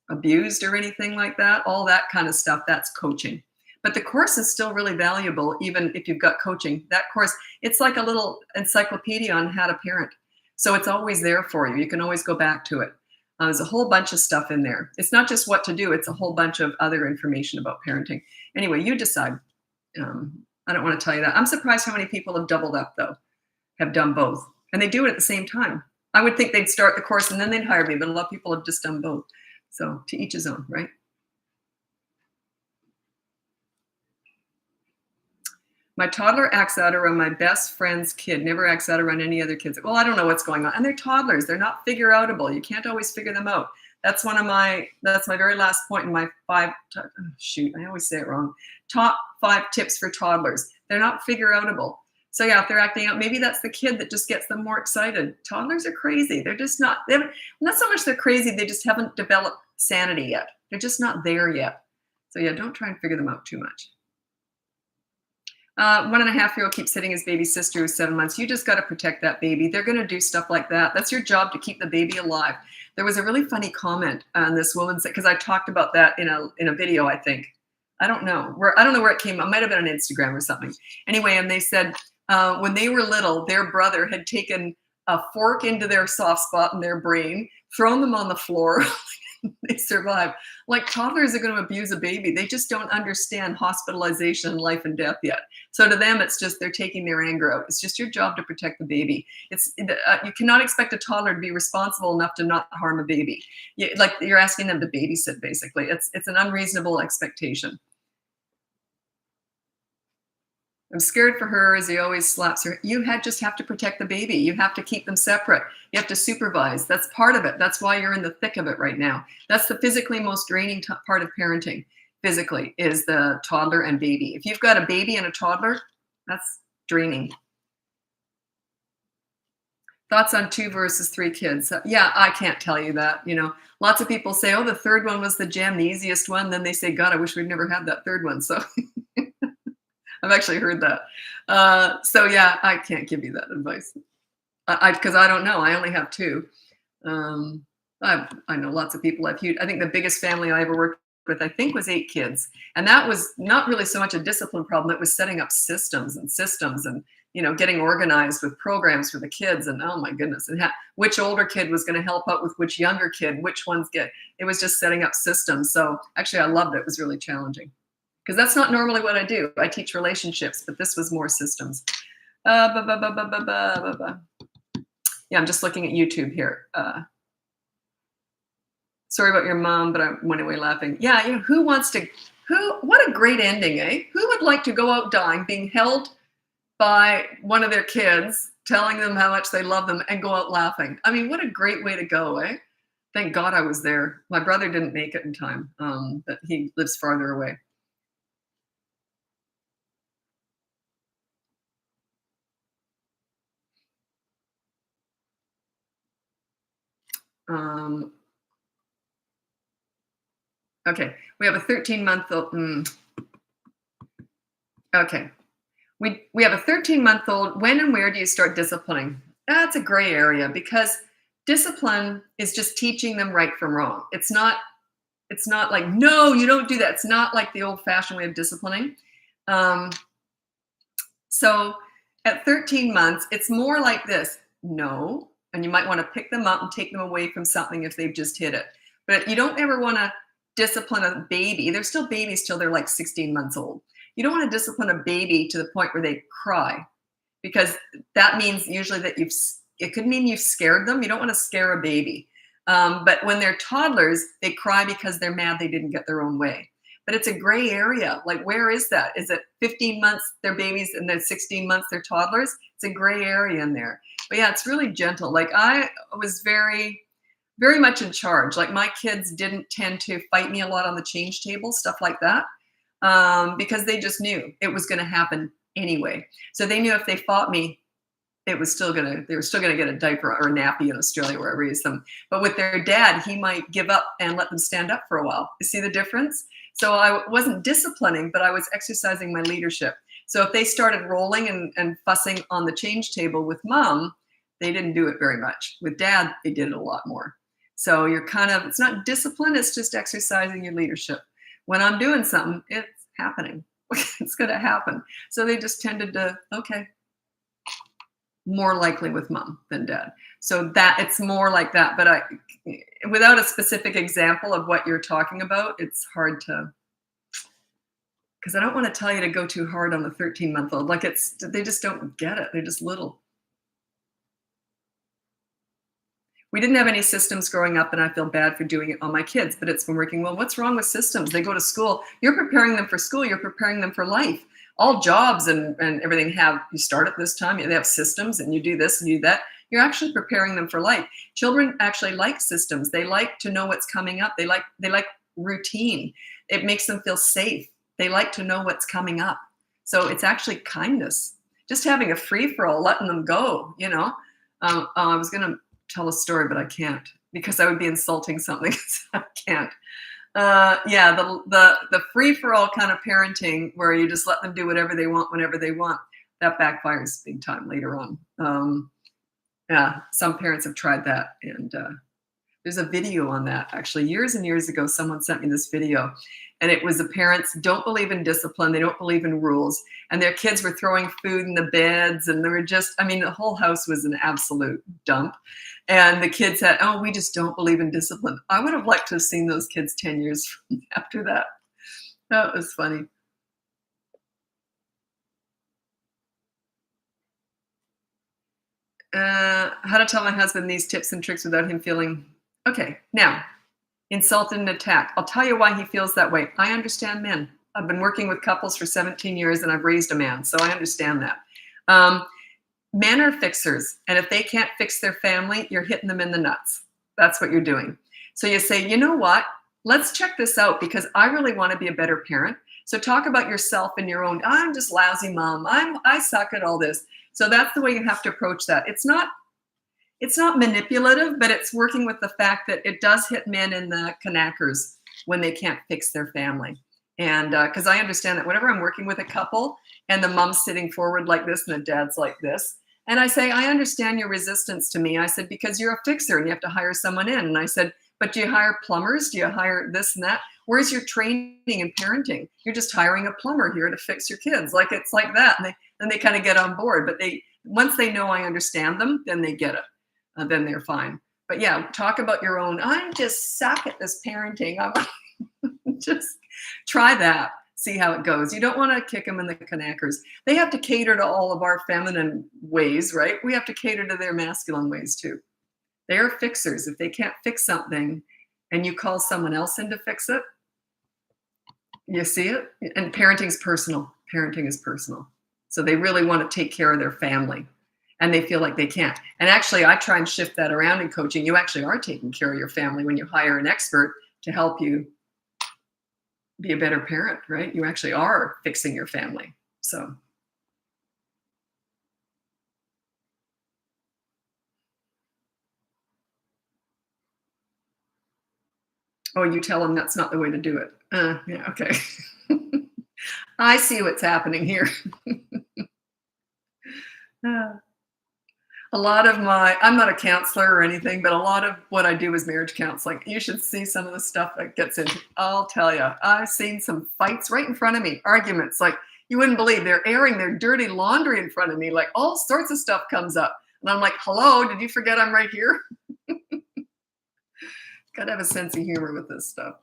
abused or anything like that, all that kind of stuff, that's coaching. But the course is still really valuable, even if you've got coaching. That course, it's like a little encyclopedia on how to parent. So it's always there for you. You can always go back to it. There's a whole bunch of stuff in there. It's not just what to do. It's a whole bunch of other information about parenting. Anyway, you decide. I don't want to tell you that. I'm surprised how many people have doubled up, though, have done both. And they do it at the same time. I would think they'd start the course and then they'd hire me, but a lot of people have just done both. So to each his own, right? My toddler acts out around my best friend's kid, never acts out around any other kids. Well, I don't know what's going on. And they're toddlers. They're not figure outable. You can't always figure them out. That's my very last point in my I always say it wrong. Top 5 tips for toddlers. They're not figure outable. So yeah, if they're acting out, maybe that's the kid that just gets them more excited. Toddlers are crazy. They're just not, not so much they're crazy, they just haven't developed sanity yet. They're just not there yet. So yeah, don't try and figure them out too much. 1.5-year-old keeps hitting his baby sister who's 7 months. You just got to protect that baby. They're going to do stuff like that. That's your job, to keep the baby alive. There was a really funny comment on this woman, because I talked about that in a video, I think. I don't know where it came. It might have been on Instagram or something. Anyway, and they said when they were little, their brother had taken a fork into their soft spot in their brain, thrown them on the floor. They survived. Like, toddlers are going to abuse a baby. They just don't understand hospitalization and life and death yet. So to them, it's just they're taking their anger out. It's just your job to protect the baby. You cannot expect a toddler to be responsible enough to not harm a baby. You're asking them to babysit, basically. It's an unreasonable expectation. I'm scared for her as he always slaps her. You just have to protect the baby. You have to keep them separate. You have to supervise. That's part of it. That's why you're in the thick of it right now. That's the physically most draining part of parenting, physically, is the toddler and baby. If you've got a baby and a toddler, that's draining. Thoughts on 2 versus 3 kids? Yeah, I can't tell you that. Lots of people say, oh, the third one was the gem, the easiest one. Then they say, God, I wish we'd never had that third one. So I've actually heard that. So yeah, I can't give you that advice because I don't know. I only have 2. I know lots of people have huge. I think the biggest family I ever worked with, I think, was 8 kids, and that was not really so much a discipline problem. It was setting up systems and getting organized with programs for the kids. And oh my goodness, and which older kid was going to help out with which younger kid, which ones get. It was just setting up systems. So actually, I loved it. It was really challenging. Because that's not normally what I do. I teach relationships, but this was more systems. Yeah, I'm just looking at YouTube here. Sorry about your mom, but I went away laughing. Yeah, what a great ending, eh? Who would like to go out dying, being held by one of their kids, telling them how much they love them, and go out laughing? I mean, what a great way to go, eh? Thank God I was there. My brother didn't make it in time, but he lives farther away. Okay, we have a 13-month-old. Okay, we have a 13-month-old. When and where do you start disciplining? That's a gray area, because discipline is just teaching them right from wrong. It's not like, no, you don't do that. It's not like the old-fashioned way of disciplining. So at 13 months, it's more like this. No. And you might want to pick them up and take them away from something if they've just hit it. But you don't ever want to discipline a baby. They're still babies till they're like 16 months old. You don't want to discipline a baby to the point where they cry, because that means usually that it could mean you've scared them. You don't want to scare a baby. But when they're toddlers, they cry because they're mad they didn't get their own way. But it's a gray area. Like, where is that? Is it 15 months they're babies and then 16 months they're toddlers? It's a gray area in there. But yeah, it's really gentle. Like, I was very, very much in charge. Like, my kids didn't tend to fight me a lot on the change table, stuff like that, because they just knew it was going to happen anyway. So they knew if they fought me, it was still gonna they were still gonna get a diaper or a nappy in Australia where I raised them. But with their dad, he might give up and let them stand up for a while. You see the difference? So I wasn't disciplining, but I was exercising my leadership. So if they started rolling and fussing on the change table with mom, they didn't do it very much. With dad, they did it a lot more. So you're kind of, it's not discipline, it's just exercising your leadership. When I'm doing something, it's happening. It's going to happen. So they just tended to, okay, more likely with mom than dad. So that it's more like that. But without a specific example of what you're talking about, it's hard to, because I don't want to tell you to go too hard on the 13-month-old. Like they just don't get it. They're just little. We didn't have any systems growing up, and I feel bad for doing it on my kids, but it's been working well. What's wrong with systems? They go to school. You're preparing them for school. You're preparing them for life. All jobs and everything you start at this time. They have systems, and you do this and you do that. You're actually preparing them for life. Children actually like systems. They like to know what's coming up. They like routine. It makes them feel safe. They like to know what's coming up. So it's actually kindness. Just having a free-for-all, letting them go, I was going to tell a story, but I can't because I would be insulting something. So I can't. Yeah, the free-for-all kind of parenting where you just let them do whatever they want whenever they want, that backfires big time later on. Yeah, some parents have tried that, and there's a video on that. Actually, years and years ago, someone sent me this video, and it was the parents don't believe in discipline. They don't believe in rules, and their kids were throwing food in the beds, and they were just, the whole house was an absolute dump. And the kids said, oh, we just don't believe in discipline. I would have liked to have seen those kids 10 years after that. That was funny. How to tell my husband these tips and tricks without him feeling, okay, now, insulted and attacked. I'll tell you why he feels that way. I understand men. I've been working with couples for 17 years and I've raised a man, so I understand that. Men are fixers, and if they can't fix their family, you're hitting them in the nuts. That's what you're doing. So you say, you know what? Let's check this out because I really want to be a better parent. So talk about yourself and your own, I'm just lousy mom. I suck at all this. So that's the way you have to approach that. It's not manipulative, but it's working with the fact that it does hit men in the knackers when they can't fix their family. And because I understand that whenever I'm working with a couple and the mom's sitting forward like this and the dad's like this, and I say, I understand your resistance to me. I said, because you're a fixer and you have to hire someone in. And I said, but do you hire plumbers? Do you hire this and that? Where's your training and parenting? You're just hiring a plumber here to fix your kids. Like it's like that. And then they kind of get on board. But once they know I understand them, then they get it. Then they're fine. But yeah, talk about your own. I just suck at this parenting. Just try that. See how it goes. You don't want to kick them in the knackers. They have to cater to all of our feminine ways, right? We have to cater to their masculine ways too. They are fixers. If they can't fix something and you call someone else in to fix it, you see it? And parenting's personal. Parenting is personal. So they really want to take care of their family and they feel like they can't. And actually, I try and shift that around in coaching. You actually are taking care of your family when you hire an expert to help you be a better parent, right? You actually are fixing your family. So. Oh, you tell them that's not the way to do it. Yeah, okay. I see what's happening here. A lot of I'm not a counselor or anything, but a lot of what I do is marriage counseling. You should see some of the stuff that gets into. I'll tell you, I've seen some fights right in front of me, arguments like you wouldn't believe. They're airing their dirty laundry in front of me, like all sorts of stuff comes up. And I'm like, hello, did you forget I'm right here? Got to have a sense of humor with this stuff.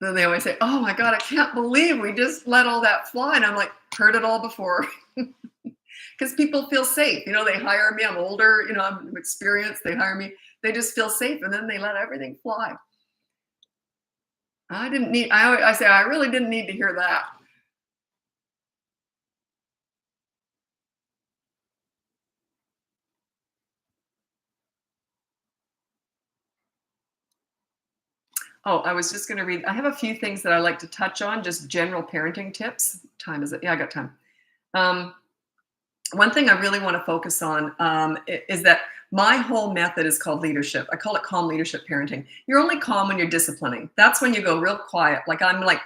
Then they always say, oh my God, I can't believe we just let all that fly. And I'm like, heard it all before. Because people feel safe. They hire me. I'm older, I'm experienced. They hire me. They just feel safe. And then they let everything fly. I say, I really didn't need to hear that. Oh, I was just going to read. I have a few things that I like to touch on, just general parenting tips. Time is it? Yeah, I got time. One thing I really want to focus on is that my whole method is called leadership. I call it calm leadership parenting. You're only calm when you're disciplining. That's when you go real quiet. Like I'm like,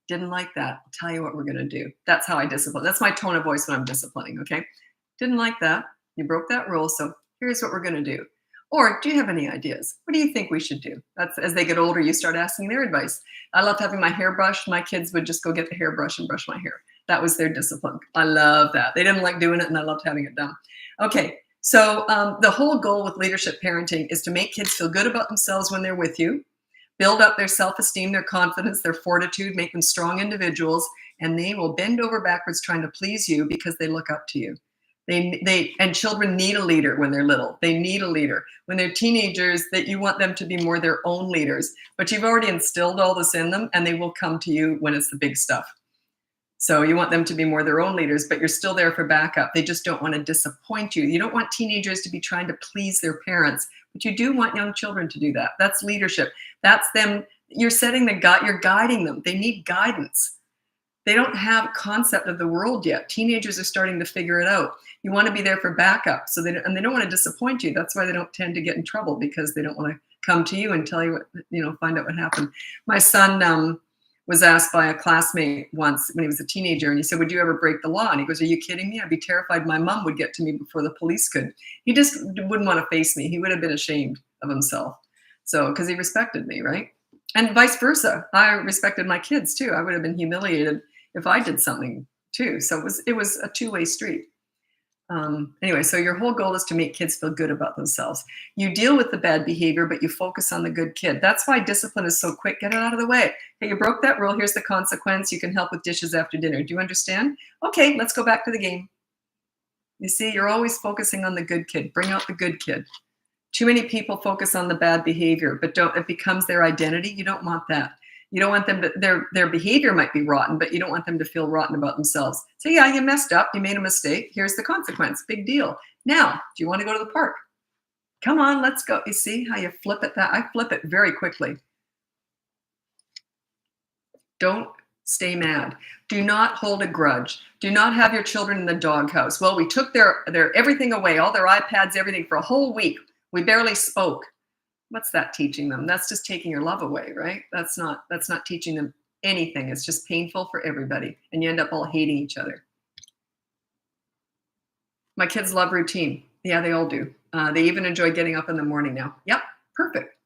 didn't like that. I'll tell you what we're going to do. That's how I discipline. That's my tone of voice when I'm disciplining. Okay. Didn't like that. You broke that rule. So here's what we're going to do. Or do you have any ideas? What do you think we should do? That's as they get older, you start asking their advice. I love having my hair brushed. My kids would just go get the hairbrush and brush my hair. That was their discipline. I love that. They didn't like doing it and I loved having it done. Okay. So the whole goal with leadership parenting is to make kids feel good about themselves when they're with you, build up their self-esteem, their confidence, their fortitude, make them strong individuals, and they will bend over backwards trying to please you because they look up to you. And children need a leader when they're little. They need a leader. When they're teenagers, that you want them to be more their own leaders, but you've already instilled all this in them and they will come to you when it's the big stuff. So you want them to be more their own leaders, but you're still there for backup. They just don't want to disappoint you. You don't want teenagers to be trying to please their parents, but you do want young children to do that. That's leadership. That's them. You're setting you're guiding them. They need guidance. They don't have a concept of the world yet. Teenagers are starting to figure it out. You want to be there for backup, and they don't want to disappoint you. That's why they don't tend to get in trouble, because they don't want to come to you and tell you what, find out what happened. My son was asked by a classmate once when he was a teenager, and he said, "Would you ever break the law?" And he goes, "Are you kidding me? I'd be terrified my mom would get to me before the police could." He just wouldn't want to face me. He would have been ashamed of himself. So, because he respected me, right? And vice versa. I respected my kids too. I would have been humiliated if I did something too. So it was a two-way street. Anyway, so your whole goal is to make kids feel good about themselves. You deal with the bad behavior, but you focus on the good kid. That's why discipline is so quick. Get it out of the way. Hey, you broke that rule. Here's the consequence. You can help with dishes after dinner. Do you understand? Okay, let's go back to the game. You see, you're always focusing on the good kid. Bring out the good kid. Too many people focus on the bad behavior, but it becomes their identity. You don't want that. You don't want them to, their behavior might be rotten, but you don't want them to feel rotten about themselves. So yeah, you messed up. You made a mistake. Here's the consequence. Big deal. Now, do you want to go to the park? Come on, let's go. You see how you flip it? I flip it very quickly. Don't stay mad. Do not hold a grudge. Do not have your children in the doghouse. Well, we took their everything away, all their iPads, everything for a whole week. We barely spoke. What's that teaching them? That's just taking your love away, right? That's not teaching them anything. It's just painful for everybody, and you end up all hating each other. My kids love routine. Yeah, they all do. They even enjoy getting up in the morning now. Yep, perfect.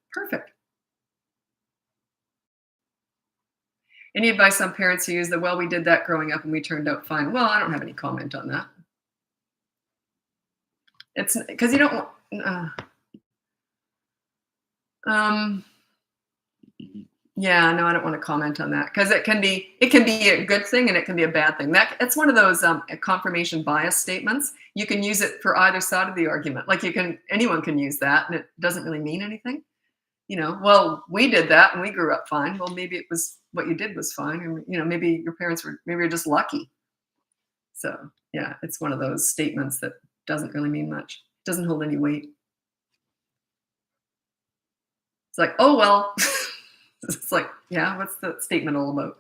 Any advice on parents who use well, we did that growing up and we turned out fine? Well, I don't have any comment on that. It's because you don't want. Yeah, no, I don't want to comment on that, because it can be a good thing and it can be a bad thing. It's one of those confirmation bias statements. You can use it for either side of the argument. Like anyone can use that, and it doesn't really mean anything. Well, we did that and we grew up fine. Well, maybe it was what you did was fine, and maybe your parents maybe you're just lucky. So yeah, it's one of those statements that doesn't really mean much. It doesn't hold any weight. It's like, oh, well, it's like, yeah, what's the statement all about?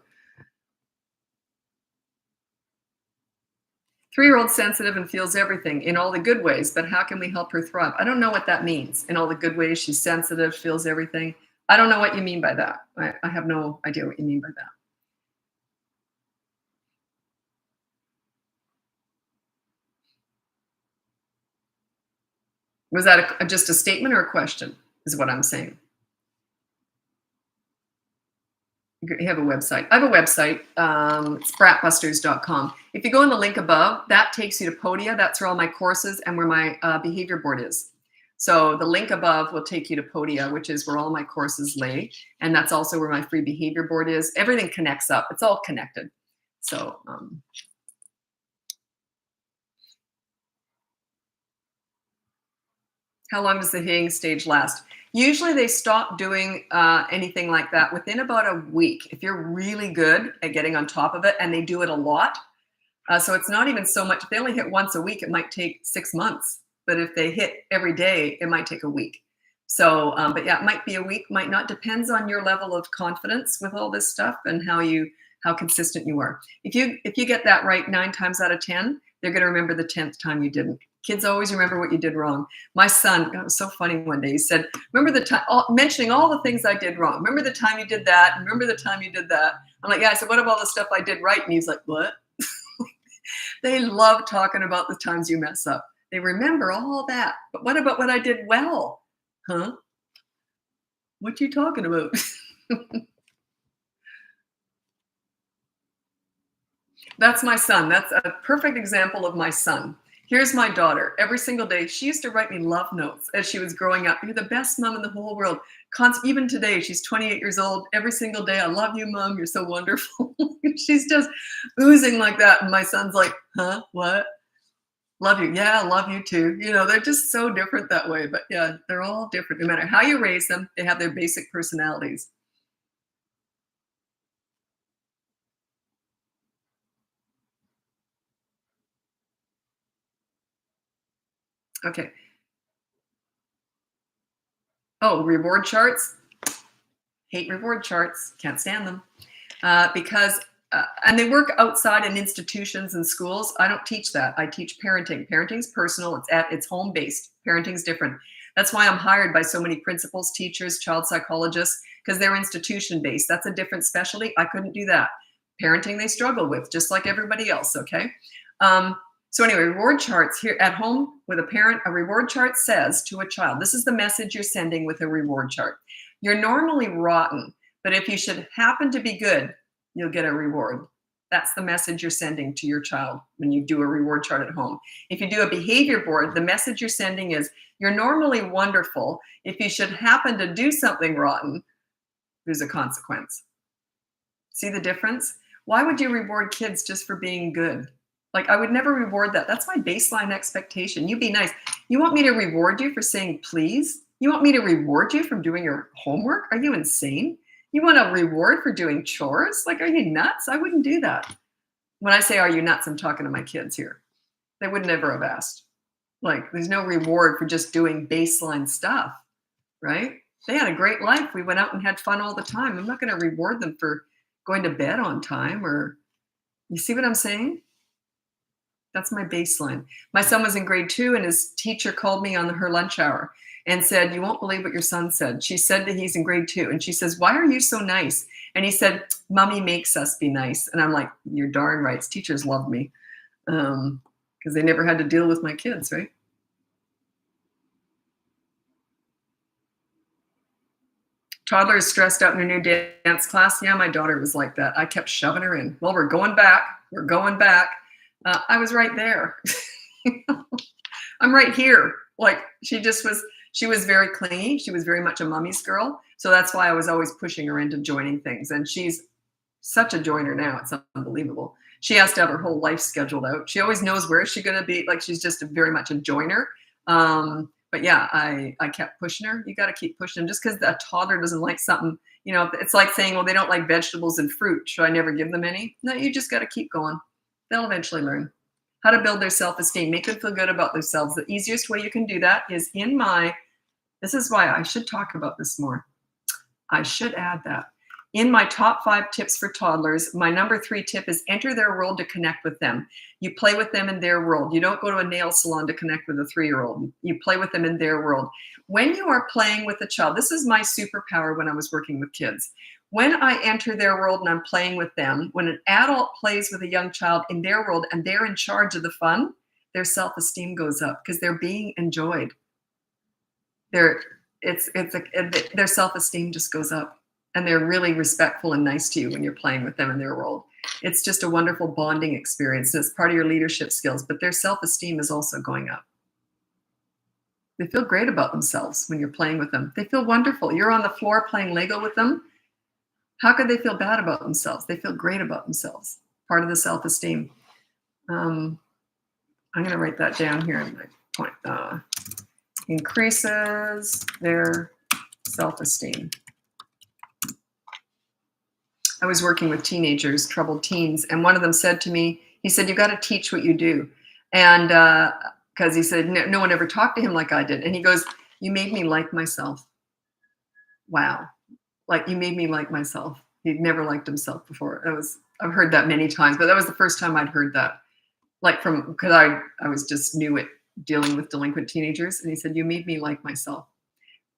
3-year-old sensitive and feels everything in all the good ways, but how can we help her thrive? I don't know what that means. In all the good ways, she's sensitive, feels everything. I don't know what you mean by that. I have no idea what you mean by that. Was that just a statement or a question, is what I'm saying? You have a website. I have a website. It's bratbusters.com. If you go in the link above, that takes you to Podia. That's where all my courses and where my behavior board is. So the link above will take you to Podia, which is where all my courses lay. And that's also where my free behavior board is. Everything connects up. It's all connected. So how long does the healing stage last? Usually they stop doing anything like that within about a week. If you're really good at getting on top of it, and they do it a lot. So it's not even so much, if they only hit once a week, it might take 6 months. But if they hit every day, it might take a week. So, but yeah, it might be a week, might not. Depends on your level of confidence with all this stuff and how how consistent you are. If you get that right 9 times out of 10, they're going to remember the 10th time you didn't. Kids always remember what you did wrong. My son, God, it was so funny one day. He said, remember the time, mentioning all the things I did wrong. Remember the time you did that? Remember the time you did that? I'm like, yeah. I said, what about all the stuff I did right? And he's like, what? They love talking about the times you mess up. They remember all that. But what about what I did well? Huh? What you talking about? That's my son. That's a perfect example of my son. Here's my daughter. Every single day, she used to write me love notes as she was growing up. You're the best mom in the whole world. Even today, she's 28 years old. Every single day, I love you, Mom. You're so wonderful. She's just oozing like that. And my son's like, huh? What? Love you. Yeah, I love you too. They're just so different that way. But yeah, they're all different. No matter how you raise them, they have their basic personalities. Okay. Oh, reward charts. Hate reward charts. Can't stand them. Because and they work outside in institutions and schools. I don't teach that. I teach parenting. Parenting's personal. It's home based. Parenting's different. That's why I'm hired by so many principals, teachers, child psychologists, because they're institution based. That's a different specialty. I couldn't do that. Parenting they struggle with, just like everybody else. Okay. So anyway, reward charts here at home with a parent. A reward chart says to a child, this is the message you're sending with a reward chart. You're normally rotten, but if you should happen to be good, you'll get a reward. That's the message you're sending to your child when you do a reward chart at home. If you do a behavior board, the message you're sending is, you're normally wonderful. If you should happen to do something rotten, there's a consequence. See the difference? Why would you reward kids just for being good? Like, I would never reward that. That's my baseline expectation. You be nice. You want me to reward you for saying please? You want me to reward you for doing your homework? Are you insane? You want a reward for doing chores? Like, are you nuts? I wouldn't do that. When I say, are you nuts? I'm talking to my kids here. They would never have asked. Like, there's no reward for just doing baseline stuff, right? They had a great life. We went out and had fun all the time. I'm not going to reward them for going to bed on time, or, you see what I'm saying? That's my baseline. My son was in grade 2 and his teacher called me on her lunch hour and said, you won't believe what your son said. She said that he's in grade 2. And she says, why are you so nice? And he said, Mommy makes us be nice. And I'm like, you're darn right. Teachers love me. Because they never had to deal with my kids, right? Toddler is stressed out in a new dance class. Yeah, my daughter was like that. I kept shoving her in. Well, we're going back. We're going back. I was right there. I'm right here. Like, she was very clingy. She was very much a mummy's girl. So that's why I was always pushing her into joining things. And she's such a joiner now. It's unbelievable. She has to have her whole life scheduled out. She always knows where she's going to be. Like, she's just very much a joiner. But yeah, I kept pushing her. You got to keep pushing them. Just because a toddler doesn't like something, it's like saying, well, they don't like vegetables and fruit. Should I never give them any? No, you just got to keep going. They'll eventually learn how to build their self-esteem, make them feel good about themselves. The easiest way you can do that is this is why I should talk about this more. I should add that. In my top 5 tips for toddlers, my number 3 tip is enter their world to connect with them. You play with them in their world. You don't go to a nail salon to connect with a 3-year-old. You play with them in their world. When you are playing with a child, this is my superpower when I was working with kids. When I enter their world and I'm playing with them, when an adult plays with a young child in their world and they're in charge of the fun, their self-esteem goes up because they're being enjoyed. Their self-esteem just goes up, and they're really respectful and nice to you when you're playing with them in their world. It's just a wonderful bonding experience. It's part of your leadership skills, but their self-esteem is also going up. They feel great about themselves when you're playing with them. They feel wonderful. You're on the floor playing Lego with them. How could they feel bad about themselves? They feel great about themselves. Part of the self-esteem. I'm going to write that down here in my point. Increases their self-esteem. I was working with teenagers, troubled teens, and one of them said to me, he said, you got to teach what you do. And because he said, no one ever talked to him like I did. And he goes, you made me like myself. Wow. Like, you made me like myself. He'd never liked himself before. I've heard that many times, but that was the first time I'd heard that. Like from because I was just new at dealing with delinquent teenagers, and he said, "You made me like myself."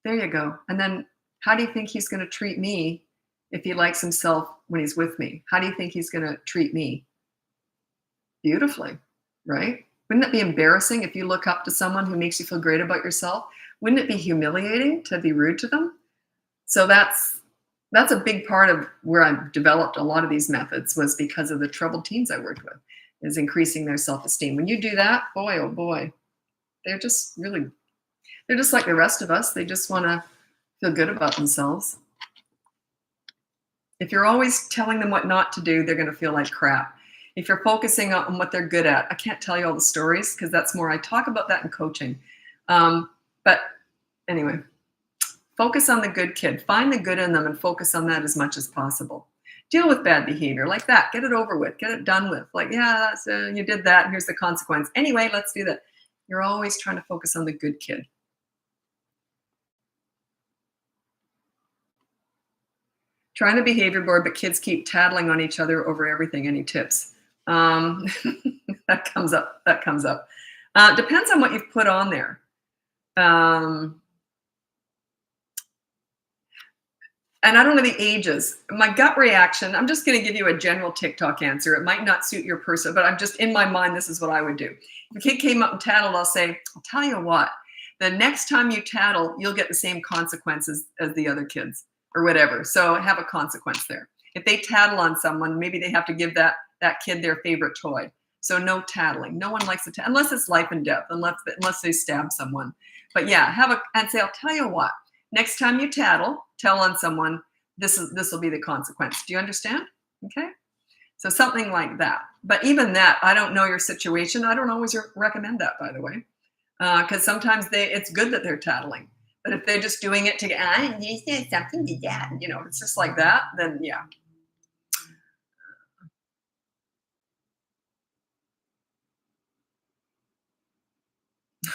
There you go. And then how do you think he's going to treat me if he likes himself when he's with me? How do you think he's going to treat me? Beautifully, right? Wouldn't it be embarrassing if you look up to someone who makes you feel great about yourself? Wouldn't it be humiliating to be rude to them? So that's a big part of where I've developed a lot of these methods was because of the troubled teens I worked with, is increasing their self-esteem. When you do that, boy, oh boy, they're just really, they're just like the rest of us. They just want to feel good about themselves. If you're always telling them what not to do, they're going to feel like crap. If you're focusing on what they're good at, I can't tell you all the stories because that's more, I talk about that in coaching. But anyway, focus on the good kid. Find the good in them and focus on that as much as possible. Deal with bad behavior like that. Get it over with. Get it done with. Like, yeah, that's, you did that, and here's the consequence. Anyway, let's do that. You're always trying to focus on the good kid. Trying the behavior board, but kids keep tattling on each other over everything. Any tips? That comes up. That comes up. Depends on what you've put on there. And I don't know the ages. My gut reaction, I'm just going to give you a general TikTok answer. It might not suit your person, but I'm just in my mind, this is what I would do. If a kid came up and tattled, I'll say, I'll tell you what, the next time you tattle, you'll get the same consequences as the other kids or whatever. So have a consequence there. If they tattle on someone, maybe they have to give that kid their favorite toy. So no tattling. No one likes to tattle, unless it's life and death, unless they stab someone. But yeah, and say, I'll tell you what, next time you tell on someone, this will be the consequence. Do you understand? Okay. So something like that. But even that, I don't know your situation. I don't always recommend that, by the way, because sometimes it's good that they're tattling. But if they're just doing it to get, you said something to that, it's just like that, then yeah.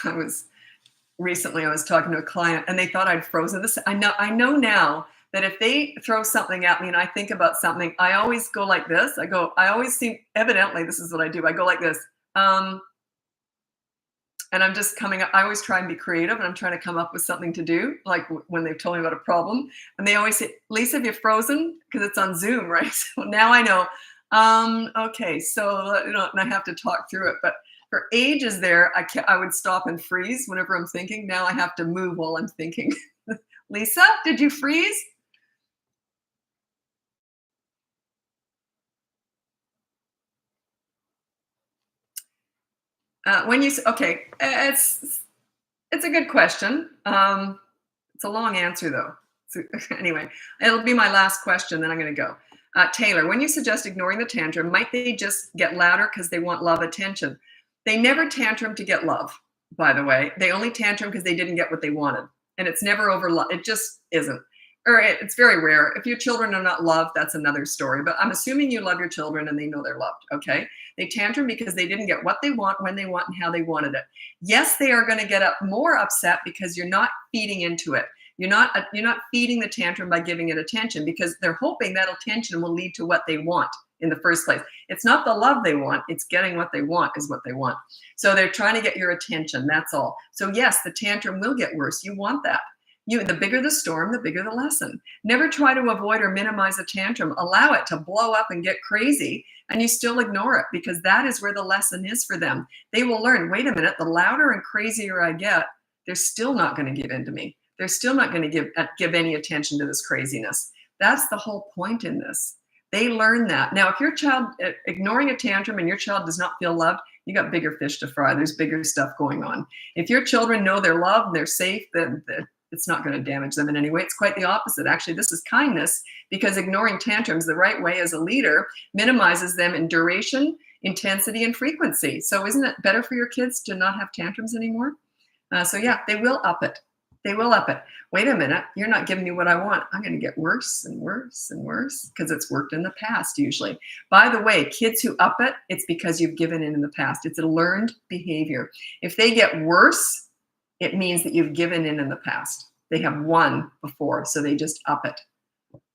I was talking to a client and they thought I'd frozen this. I know now that if they throw something at me and I think about something, I always go like this. I always see, evidently, this is what I do. I go like this. And I'm just coming up. I always try and be creative and I'm trying to come up with something to do. Like when they've told me about a problem and they always say, Lisa, have you frozen? Because it's on Zoom, right? So now I know. Okay, so, and I have to talk through it. But for ages there, I would stop and freeze whenever I'm thinking. Now I have to move while I'm thinking. Lisa, did you freeze? Okay, it's a good question. It's a long answer though. So, anyway, it'll be my last question, then I'm going to go. Taylor, when you suggest ignoring the tantrum, might they just get louder because they want love attention? They never tantrum to get love, by the way. They only tantrum because they didn't get what they wanted. And it's never over love. It just isn't. Or it's very rare. If your children are not loved, that's another story. But I'm assuming you love your children and they know they're loved, okay? They tantrum because they didn't get what they want, when they want, and how they wanted it. Yes, they are going to get more upset because you're not feeding into it. You're not feeding the tantrum by giving it attention because they're hoping that attention will lead to what they want in the first place. It's not the love they want, it's getting what they want is what they want. So they're trying to get your attention, that's all. So yes, the tantrum will get worse. You want that. The bigger the storm, the bigger the lesson. Never try to avoid or minimize a tantrum. Allow it to blow up and get crazy, and you still ignore it because that is where the lesson is for them. They will learn, wait a minute, the louder and crazier I get, they're still not going to give in to me. They're still not going to give any attention to this craziness. That's the whole point in this. They learn that. Now, if your child ignoring a tantrum and your child does not feel loved, you got bigger fish to fry. There's bigger stuff going on. If your children know they're loved and they're safe, then it's not going to damage them in any way. It's quite the opposite. Actually, this is kindness because ignoring tantrums the right way as a leader minimizes them in duration, intensity, and frequency. So isn't it better for your kids to not have tantrums anymore? So yeah, they will up it. They will up it. Wait a minute, you're not giving me what I want. I'm going to get worse and worse and worse because it's worked in the past usually. By the way, kids who up it, it's because you've given in the past. It's a learned behavior. If they get worse, it means that you've given in the past. They have won before, so they just up it.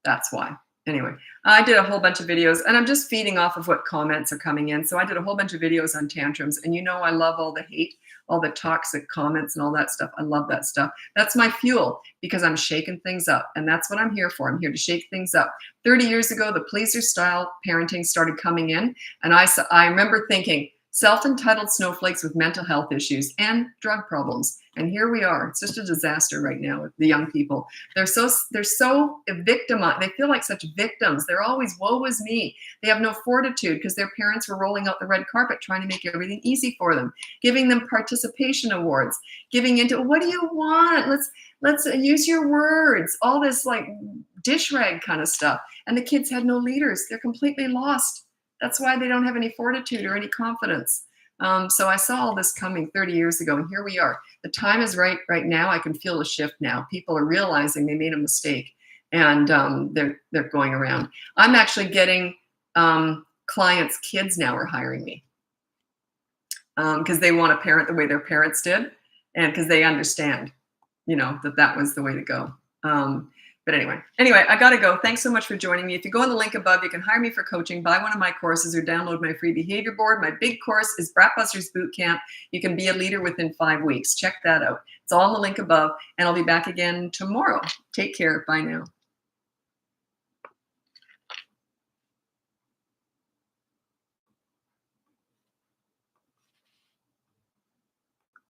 That's why. Anyway, I did a whole bunch of videos, and I'm just feeding off of what comments are coming in. So I did a whole bunch of videos on tantrums, and I love all the hate, all the toxic comments and all that stuff. I love that stuff. That's my fuel because I'm shaking things up, and that's what I'm here for. I'm here to shake things up. 30 years ago, the pleaser style parenting started coming in, and I remember thinking, self-entitled snowflakes with mental health issues and drug problems. And here we are. It's just a disaster right now with the young people. They're so victimized. They feel like such victims. They're always, woe is me. They have no fortitude because their parents were rolling out the red carpet trying to make everything easy for them, giving them participation awards, giving into, what do you want? Let's use your words. All this like dish rag kind of stuff. And the kids had no leaders. They're completely lost. That's why they don't have any fortitude or any confidence. So I saw all this coming 30 years ago, and here we are. The time is right now. I can feel a shift now. People are realizing they made a mistake, and they're going around. I'm actually getting clients' kids now are hiring me because they want to parent the way their parents did, and because they understand, that was the way to go. But anyway, I got to go. Thanks so much for joining me. If you go on the link above, you can hire me for coaching, buy one of my courses, or download my free behavior board. My big course is Bratbusters Bootcamp. You can be a leader within 5 weeks. Check that out. It's all on the link above, and I'll be back again tomorrow. Take care. Bye now.